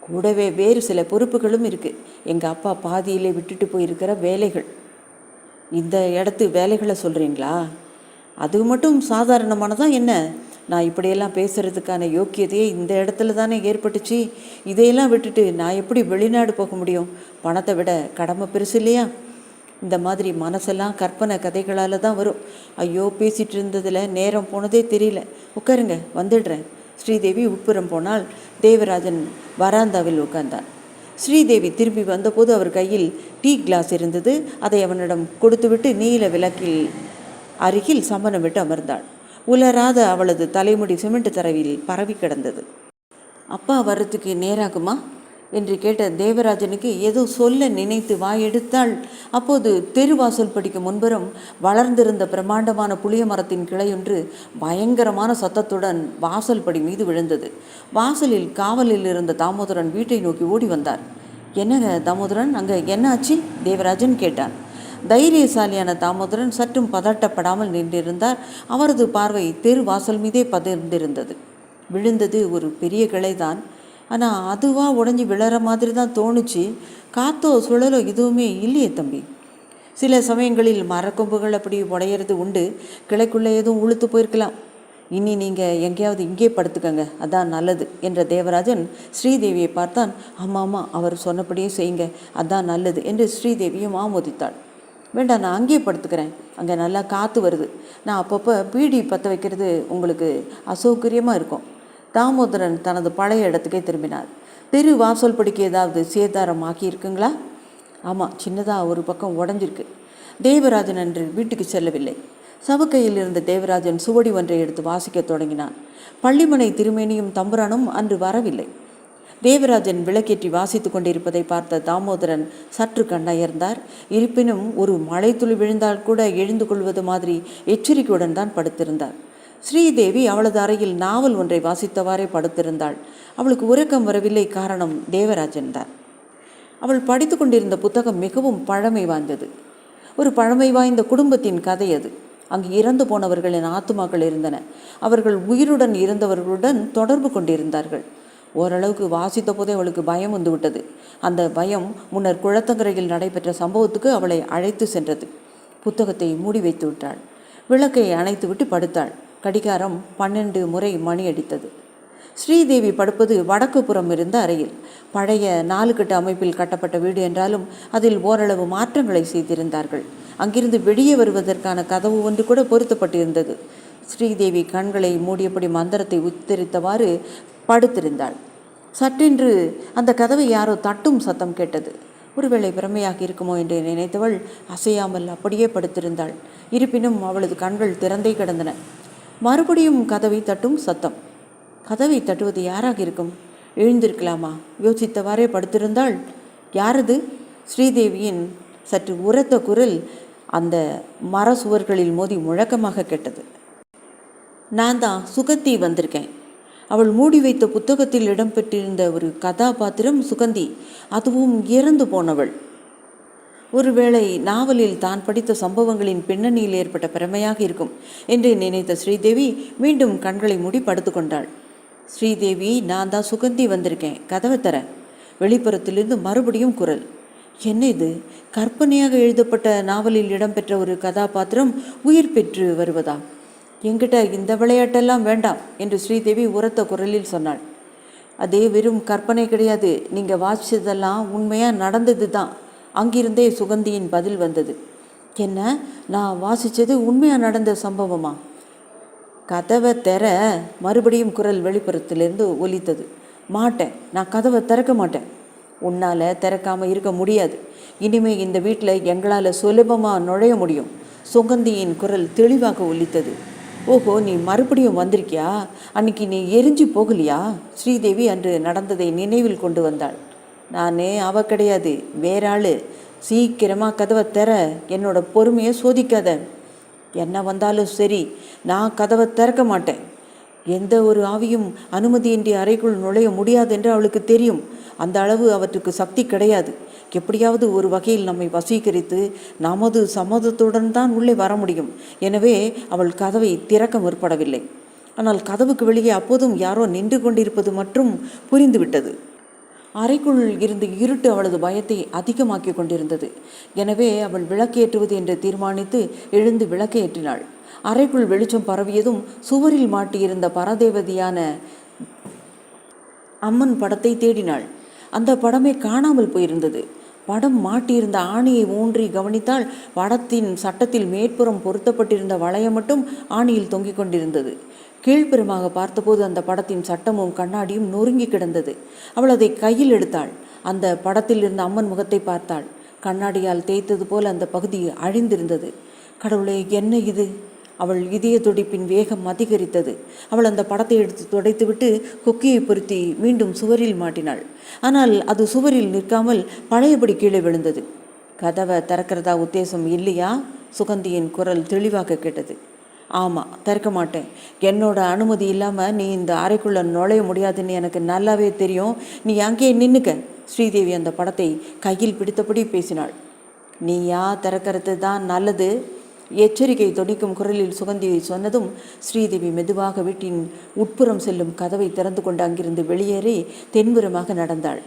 கூடவே வேறு சில பொறுப்புகளும் இருக்குது. எங்கள் அப்பா பாதியிலே விட்டுட்டு போயிருக்கிற வேலைகள். இந்த இடத்து வேலைகளை சொல்கிறீங்களா? அது மட்டும் சாதாரணமானதான் என்ன? நான் இப்படியெல்லாம் பேசுகிறதுக்கான யோக்கியதையே இந்த இடத்துல தானே ஏற்பட்டுச்சு. இதையெல்லாம் விட்டுட்டு நான் எப்படி வெளிநாடு போக முடியும்? பணத்தை விட கடமை பெருசு இல்லையா? இந்த மாதிரி மனசெல்லாம் கற்பனை கதைகளால் தான் வரும். ஐயோ, பேசிகிட்டு இருந்ததில் நேரம் போனதே தெரியல. உட்காருங்க, வந்துடுறேன். ஸ்ரீதேவி உட்புறம் போனால் தேவராஜன் வராந்தாவில் உட்கார்ந்தார். ஸ்ரீதேவி திரும்பி வந்தபோது அவர் கையில் டீ கிளாஸ் இருந்தது. அதை அவனிடம் கொடுத்துவிட்டு நீல விளக்கில் அருகில் சம்மணம் விட்டு அமர்ந்தாள். உலராத அவளது தலைமுடி சிமெண்ட் தரையில் பரவி கிடந்தது. அப்பா வர்றதுக்கு நேராகுமா என்று கேட்ட தேவராஜனுக்கு ஏதோ சொல்ல நினைத்து வாயெடுத்தாள். அப்போது தெருவாசல் படிக்க முன்புறம் வளர்ந்திருந்த பிரம்மாண்டமான புளிய மரத்தின் கிளையொன்று பயங்கரமான சத்தத்துடன் வாசல் படி மீது விழுந்தது. வாசலில் காவலில் இருந்த தாமோதரன் வீட்டை நோக்கி ஓடி வந்தார். என்னங்க தாமோதரன், அங்கே என்ன ஆச்சு? தேவராஜன் கேட்டான். தைரியசாலியான தாமோதரன் சற்றும் பதட்டப்படாமல் நின்றிருந்தார். அவரது பார்வை தெரு வாசல் மீதே பதிர்ந்திருந்தது. விழுந்தது ஒரு பெரிய கிளைதான். ஆனால் அதுவாக உடஞ்சி விழற மாதிரி தான் தோணுச்சு. காத்தோ சுழலோ எதுவுமே இல்லையே தம்பி. சில சமயங்களில் மரக்கொம்புகள் அப்படி உடையிறது உண்டு. கிளைக்குள்ளே எதுவும் உளுத்து போயிருக்கலாம். இனி நீங்கள் எங்கேயாவது இங்கே படுத்துக்கங்க, அதான் நல்லது என்ற தேவராஜன் ஸ்ரீதேவியை பார்த்தான். ஆமாம், அவர் சொன்னபடியே செய்யுங்க, அதான் நல்லது என்று ஸ்ரீதேவியும் ஆமோதித்தாள். வேண்டாம், நான் அங்கேயே படுத்துக்கிறேன், அங்கே நல்லா காற்று வருது. நான் அப்பப்போ பீடி பற்ற வைக்கிறது உங்களுக்கு அசௌகரியமாக இருக்கும். தாமோதரன் தனது பழைய இடத்துக்கே திரும்பினார். தெரு வாசல் படிக்க ஏதாவது சேதாரம் ஆக்கியிருக்குங்களா? ஆமாம், சின்னதாக ஒரு பக்கம் உடஞ்சிருக்கு. தேவராஜன் அன்று வீட்டுக்கு செல்லவில்லை. சவுக்கையில் இருந்த தேவராஜன் சுவடி ஒன்றை எடுத்து வாசிக்க தொடங்கினான். பள்ளிமனை திருமேனியும் தம்புரானும் அன்று வரவில்லை. தேவராஜன் விளக்கேற்றி வாசித்து கொண்டிருப்பதை பார்த்த தாமோதரன் சற்று கண்ணயர்ந்தார். இருப்பினும் ஒரு மழை துளி விழுந்தால் கூட எழுந்து கொள்வது மாதிரி எச்சரிக்கையுடன் தான் படுத்திருந்தார். ஸ்ரீதேவி அவளது அறையில் நாவல் ஒன்றை வாசித்தவாறே படுத்திருந்தாள். அவளுக்கு உறக்கம் வரவில்லை. காரணம் தேவராஜன் தான். அவள் படித்து கொண்டிருந்த புத்தகம் மிகவும் பழமை வாய்ந்தது. ஒரு பழமை வாய்ந்த குடும்பத்தின் கதை அது. அங்கு இறந்து போனவர்களின் ஆத்துமாக்கள் இருந்தன. அவர்கள் உயிருடன் இருந்தவர்களுடன் தொடர்பு கொண்டிருந்தார்கள். ஓரளவுக்கு வாசித்த போதே அவளுக்கு பயம் வந்துவிட்டது. அந்த பயம் முன்னர் குளத்தங்கரையில் நடைபெற்ற சம்பவத்துக்கு அவளை அழைத்து சென்றது. புத்தகத்தை மூடி வைத்து விட்டாள். விளக்கை அணைத்துவிட்டு படுத்தாள். கடிகாரம் 12 முறை மணி அடித்தது. ஸ்ரீதேவி படுப்பது வடக்கு புறம் இருந்த அறையில். பழைய 4 கட்டு அமைப்பில் கட்டப்பட்ட வீடு என்றாலும் அதில் ஓரளவு மாற்றங்களை செய்திருந்தார்கள். அங்கிருந்து வெளியே வருவதற்கான கதவு ஒன்று கூட பொருத்தப்பட்டிருந்தது. ஸ்ரீதேவி கண்களை மூடியபடி மந்திரத்தை உச்சரித்தவாறு படுத்திருந்தாள். சட்டென்று அந்த கதவை யாரோ தட்டும் சத்தம் கேட்டது. ஒருவேளை பிரமையாக இருக்குமோ என்று நினைத்தவள் அசையாமல் அப்படியே படுத்திருந்தாள். இருப்பினும் அவளது கண்கள் திறந்தே கிடந்தன. மறுபடியும் கதவை தட்டும் சத்தம். கதவை தட்டுவது யாராக இருக்கும்? எழுந்திருக்கலாமா? யோசித்தவாறே படுத்திருந்தாள். யாரது? ஸ்ரீதேவியின் சற்று உரத்த குரல் அந்த மர சுவர்களில் மோதி முழக்கமாக கேட்டது. நான் தான் சுகந்தி வந்திருக்கேன். அவள் மூடி வைத்த புத்தகத்தில் இடம்பெற்றிருந்த ஒரு கதாபாத்திரம் சுகந்தி. அதுவும் இறந்து போனவள். ஒருவேளை நாவலில் தான் படித்த சம்பவங்களின் பின்னணியில் ஏற்பட்ட பிரமையாக இருக்கும் என்று நினைத்த ஸ்ரீதேவி மீண்டும் கண்களை மூடி படுத்து கொண்டாள். ஸ்ரீதேவி, நான் தான் சுகந்தி வந்திருக்கேன், கதவை தர. வெளிப்புறத்திலிருந்து மறுபடியும் குரல். என்ன இது? கற்பனையாக எழுதப்பட்ட நாவலில் இடம்பெற்ற ஒரு கதாபாத்திரம் உயிர் பெற்று வருவதா? என்கிட்ட இந்த விளையாட்டெல்லாம் வேண்டாம் என்று ஸ்ரீதேவி உரத்த குரலில் சொன்னாள். அதே வெறும் கற்பனை கிடையாது, நீங்கள் வாசித்ததெல்லாம் உண்மையாக நடந்தது தான். அங்கிருந்தே சுகந்தியின் பதில் வந்தது. என்ன, நான் வாசித்தது உண்மையாக நடந்த சம்பவமா? கதவை திற. மறுபடியும் குரல் வெளிப்புறத்திலிருந்து ஒலித்தது. மாட்டேன், நான் கதவை திறக்க மாட்டேன். உன்னால் திறக்காமல் இருக்க முடியாது. இனிமேல் இந்த வீட்டில் எங்களால் சுலபமாக நுழைய முடியும். சுகந்தியின் குரல் தெளிவாக ஒலித்தது. ஓஹோ, நீ மறுபடியும் வந்திருக்கியா? அன்னைக்கு நீ எரிஞ்சு போகலையா? ஸ்ரீதேவி அன்று நடந்ததை நினைவில் கொண்டு வந்தாள். நானே அவ கிடையாது, வேற ஆள். சீக்கிரமாக கதவை திற. என்னோட பொறுமையை சோதிக்காத. என்ன வந்தாலும் சரி, நான் கதவை திறக்க மாட்டேன். எந்த ஒரு ஆவியும் அனுமதியின்றி அறைக்குள் நுழைய முடியாது என்று அவளுக்கு தெரியும். அந்த அளவு அவற்றுக்கு சக்தி கிடையாது. எப்படியாவது ஒரு வகையில் நம்மை வசீகரித்து நமது சம்மதத்துடன் தான் உள்ளே வர முடியும். எனவே அவள் கதவை திறக்க முற்படவில்லை. ஆனால் கதவுக்கு வெளியே அப்போதும் யாரோ நின்று கொண்டிருப்பது மற்றும் புரிந்துவிட்டது. அறைக்குள் இருந்து இருட்டு அவளது பயத்தை அதிகமாக்கி கொண்டிருந்தது. எனவே அவள் விளக்கேற்றுவது என்று தீர்மானித்து எழுந்து விளக்கேற்றினாள். அறைக்குள் வெளிச்சம் பரவியதும் சுவரில் மாட்டியிருந்த பரதேவதியான அம்மன் படத்தை தேடினாள். அந்த படமே காணாமல் போயிருந்தது. படம் மாட்டியிருந்த ஆணியை ஊன்றி கவனித்தால் படத்தின் சட்டத்தில் மேற்புறம் பொருத்தப்பட்டிருந்த வளையம் மட்டும் ஆணியில் தொங்கிக் கொண்டிருந்தது. கீழ்ப்புறமாக பார்த்தபோது அந்த படத்தின் சட்டமும் கண்ணாடியும் நொறுங்கி கிடந்தது. அவள் அதை கையில் எடுத்தாள். அந்த படத்தில் இருந்த அம்மன் முகத்தை பார்த்தாள். கண்ணாடியால் தேய்த்தது போல் அந்த பகுதி அழிந்திருந்தது. கடவுளே, என்ன இது? அவள் இதய துடிப்பின் வேகம் அதிகரித்தது. அவள் அந்த படத்தை எடுத்து துடைத்துவிட்டு கொக்கியை பொருத்தி மீண்டும் சுவரில் மாட்டினாள். ஆனால் அது சுவரில் நிற்காமல் பழையபடி கீழே விழுந்தது. கதவை திறக்கிறதா உத்தேசம் இல்லையா? சுகந்தியின் குரல் தெளிவாக கேட்டது. ஆமாம், திறக்க மாட்டேன். என்னோட அனுமதி இல்லாமல் நீ இந்த அறைக்குள்ளே நுழைய முடியாதுன்னு எனக்கு நல்லாவே தெரியும். நீ அங்கேயே நின்றுக்க. ஸ்ரீதேவி அந்த படத்தை கையில் பிடித்தபடி பேசினாள். நீயா திறக்கிறது தான் நல்லது. எச்சரிக்கை தொனிக்கும் குரலில் சுகந்தி சொன்னதும் ஸ்ரீதேவி மெதுவாக வீட்டின் உட்புறம் செல்லும் கதவை திறந்து கொண்டு அங்கிருந்து வெளியேறி தென்புறமாக நடந்தாள்.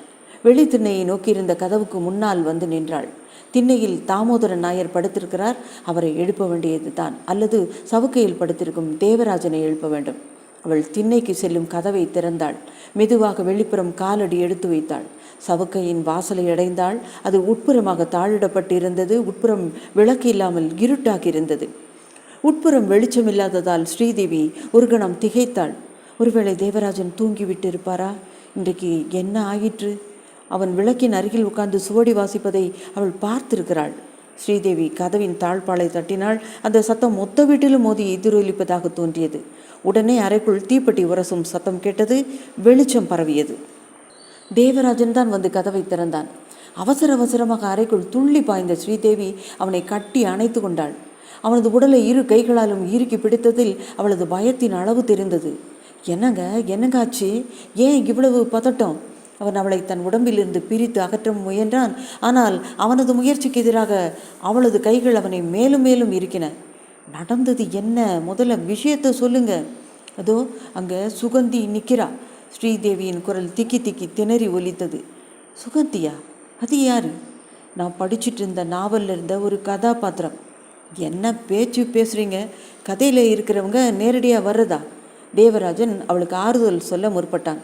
வெளி திண்ணையை நோக்கியிருந்த கதவுக்கு முன்னால் வந்து நின்றாள். திண்ணையில் தாமோதரன் நாயர் படுத்திருக்கிறார். அவரை எழுப்ப வேண்டியது தான், அல்லது சவுக்கையில் படுத்திருக்கும் தேவராஜனை எழுப்ப வேண்டும். அவள் திண்ணைக்கு செல்லும் கதவை திறந்தாள். மெதுவாக வெளிப்புறம் காலடி எடுத்து வைத்தாள். சவுக்கையின் வாசலை அடைந்தாள். அது உட்புறமாக தாழிடப்பட்டிருந்தது. உட்புறம் விளக்கு இல்லாமல் இருட்டாகியிருந்தது. உட்புறம் வெளிச்சமில்லாததால் ஸ்ரீதேவி ஒரு கணம் திகைத்தாள். ஒருவேளை தேவராஜன் தூங்கிவிட்டு இருப்பாரா? இன்றைக்கு என்ன ஆயிற்று? அவன் விளக்கின் அருகில் உட்கார்ந்து சுவடி வாசிப்பதை அவள் பார்த்திருக்கிறாள். ஸ்ரீதேவி கதவின் தாழ்பாலை தட்டினாள். அந்த சத்தம் மொத்த வீட்டிலும் மோதி எதிரொலிப்பதாக தோன்றியது. உடனே அறைக்குள் தீப்பெட்டி உரசும் சத்தம் கேட்டது. வெளிச்சம் பரவியது. தேவராஜன் தான் வந்து கதவை திறந்தான். அவசர அவசரமாக அறைக்குள் துள்ளி பாய்ந்த ஸ்ரீதேவி அவனை கட்டி அணைத்து கொண்டாள். அவனது உடலை இரு கைகளாலும் இறுக்கி பிடித்ததில் அவளது பயத்தின் அளவு தெரிந்தது. என்னங்க ஆச்சு? ஏன் இவ்வளவு பதட்டம்? அவன் அவளை தன் உடம்பிலிருந்து பிரித்து அகற்ற முயன்றான். ஆனால் அவனது முயற்சிக்கு எதிராக அவளது கைகள் அவனை மேலும் மேலும் இருக்கின. நடந்தது என்ன? முதல்ல விஷயத்தை சொல்லுங்க. அதோ அங்கே சுகந்தி நிற்கிறா. ஸ்ரீதேவியின் குரல் திக்கி திக்கி திணறி ஒலித்தது. சுகந்தியா? அது யாரு? நான் படிச்சுட்டு இருந்த நாவலில் இருந்த ஒரு கதாபாத்திரம். என்ன பேச்சு பேசுகிறீங்க? கதையில் இருக்கிறவங்க நேரடியாக வர்றதா? தேவராஜன் அவளுக்கு ஆறுதல் சொல்ல முற்பட்டான்.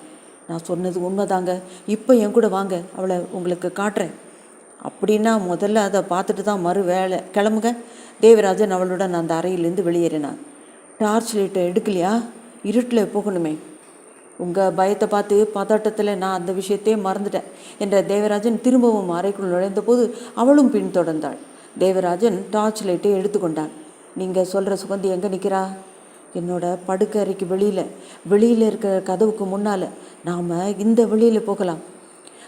நான் சொன்னது உண்மைதாங்க. இப்போ என் கூட வாங்க, அவளை உங்களுக்கு காட்டுறேன். அப்படின்னா முதல்ல அதை பார்த்துட்டு தான் மறு வேலை கிளம்புங்க. தேவராஜன் அவளுடன் அந்த அறையிலேருந்து வெளியேறினான். டார்ச் லைட்டை எடுக்கலையா? இருட்டில் போகணுமே. உங்கள் பயத்தை பார்த்து பதட்டத்தில் நான் அந்த விஷயத்தையே மறந்துட்டேன் என்ற தேவராஜன் திரும்பவும் அறைக்குள் நுழைந்த போது அவளும் பின்தொடர்ந்தாள். தேவராஜன் டார்ச் லைட்டை எடுத்துக்கொண்டான். நீங்கள் சொல்கிற சுகந்தி எங்கே நிற்கிறா? என்னோட படுக்கை அறைக்கு வெளியில் இருக்கிற கதவுக்கு முன்னால். நாம் இந்த வெளியில் போகலாம்.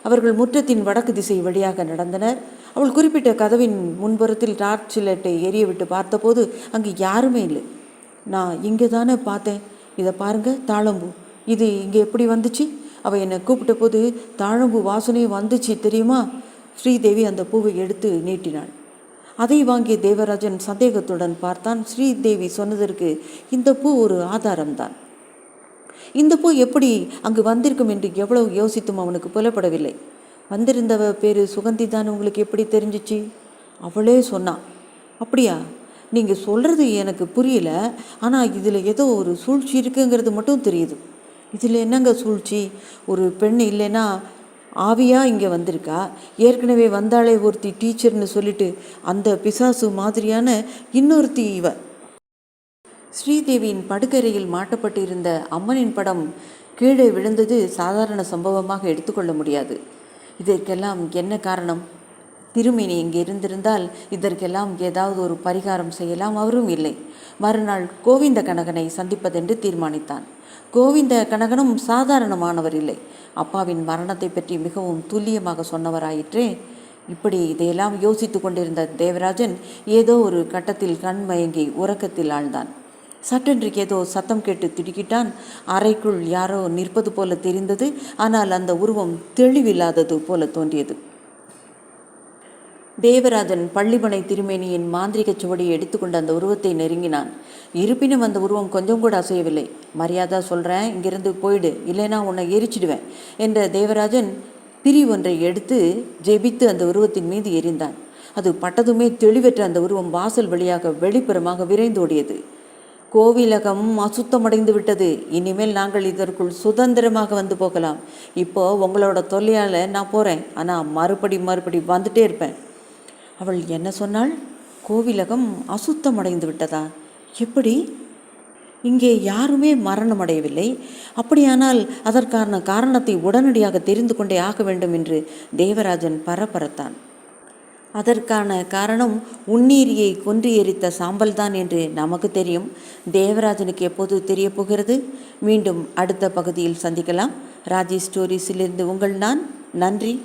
அவர்கள் முற்றத்தின் வடக்கு திசை வழியாக நடந்தனர். அவள் குறிப்பிட்ட கதவின் முன்புறத்தில் டார்ச் லைட்டை எரிய விட்டு பார்த்தபோது அங்கு யாருமே இல்லை. நான் இங்கே தானே பார்த்தேன். இதை பாருங்க, தாழம்பூ. இது இங்கே எப்படி வந்துச்சு? அவள் என்னை கூப்பிட்ட போது தாழம்பூ வாசனையும் வந்துச்சு தெரியுமா? ஸ்ரீதேவி அந்த பூவை எடுத்து நீட்டினாள். அதை வாங்கிய தேவராஜன் சந்தேகத்துடன் பார்த்தான். ஸ்ரீதேவி சொன்னதற்கு இந்த பூ ஒரு ஆதாரம்தான். இந்த பூ எப்படி அங்கு வந்திருக்கும் என்று எவ்வளவு யோசித்தும் அவனுக்கு புலப்படவில்லை. வந்திருந்தவ பேர் சுகந்தி தான் உங்களுக்கு எப்படி தெரிஞ்சிச்சு? அவளே சொன்னான். அப்படியா? நீங்கள் சொல்கிறது எனக்கு புரியல. ஆனால் இதில் ஏதோ ஒரு சூழ்ச்சி இருக்குங்கிறது மட்டும் தெரியுது. இதில் என்னங்க சூழ்ச்சி? ஒரு பெண் இல்லைன்னா ஆவியாக இங்கே வந்திருக்கா. ஏற்கனவே வந்தாலே ஒருத்தி டீச்சர்னு சொல்லிட்டு அந்த பிசாசு மாதிரியான இன்னொருத்தி இவ. ஸ்ரீதேவியின் படுக்கறையில் மாட்டப்பட்டிருந்த அம்மனின் படம் கீழே விழுந்தது சாதாரண சம்பவமாக எடுத்துக்கொள்ள முடியாது. இதற்கெல்லாம் என்ன காரணம்? திருமேனி இங்கே இருந்திருந்தால் இதற்கெல்லாம் ஏதாவது ஒரு பரிகாரம் செய்யலாம். அவரும் இல்லை. மறுநாள் கோவிந்த கனகனை சந்திப்பதென்று தீர்மானித்தான். கோவிந்த கனகனும் சாதாரணமானவர் இல்லை. அப்பாவின் மரணத்தை பற்றி மிகவும் துல்லியமாக சொன்னவராயிற்றே. இப்படி இதையெல்லாம் யோசித்து கொண்டிருந்த தேவராஜன் ஏதோ ஒரு கட்டத்தில் கண் மயங்கி உறக்கத்தில் ஆழ்ந்தான். சட்டென்று ஏதோ சத்தம் கேட்டு திடுக்கிட்டான். அறைக்குள் யாரோ நிற்பது போல தெரிந்தது. ஆனால் அந்த உருவம் தெளிவில்லாதது போல தோன்றியது. தேவராஜன் பள்ளிமனை திருமேனியின் மாந்திரிக சுவடியை எடுத்துக்கொண்டு அந்த உருவத்தை நெருங்கினான். இருப்பினும் அந்த உருவம் கொஞ்சம் கூட அசையவில்லை. மரியாதை சொல்கிறேன், இங்கிருந்து போயிடு, இல்லைனா உன்னை எரிச்சிடுவேன் என்ற தேவராஜன் திரி ஒன்றை எடுத்து ஜெபித்து அந்த உருவத்தின் மீது எரிந்தான். அது பட்டதுமே தெளிவற்ற அந்த உருவம் வாசல் வழியாக வெளிப்புறமாக விரைந்தோடியது. கோவிலகம் அசுத்தமடைந்து விட்டது. இனிமேல் நாங்கள் இதற்குள் சுதந்திரமாக வந்து போகலாம். இப்போ உங்களோட தொல்லையால் நான் போகிறேன், ஆனால் மறுபடி வந்துட்டே இருப்பேன். அவள் என்ன சொன்னாள்? கோவிலகம் அசுத்தமடைந்து விட்டதா? எப்படி? இங்கே யாருமே மரணமடையவில்லை. அப்படியானால் அதற்கான காரணத்தை உடனடியாக தெரிந்து கொண்டே ஆக வேண்டும் என்று தேவராஜன் பரபரத்தான். அதற்கான காரணம் உன்னீரியை கொன்று எரித்த சாம்பல்தான் என்று நமக்கு தெரியும். தேவராஜனுக்கு எப்போது தெரிய போகிறது? மீண்டும் அடுத்த பகுதியில் சந்திக்கலாம். ராஜி ஸ்டோரிஸிலிருந்து உங்கள் நான். நன்றி.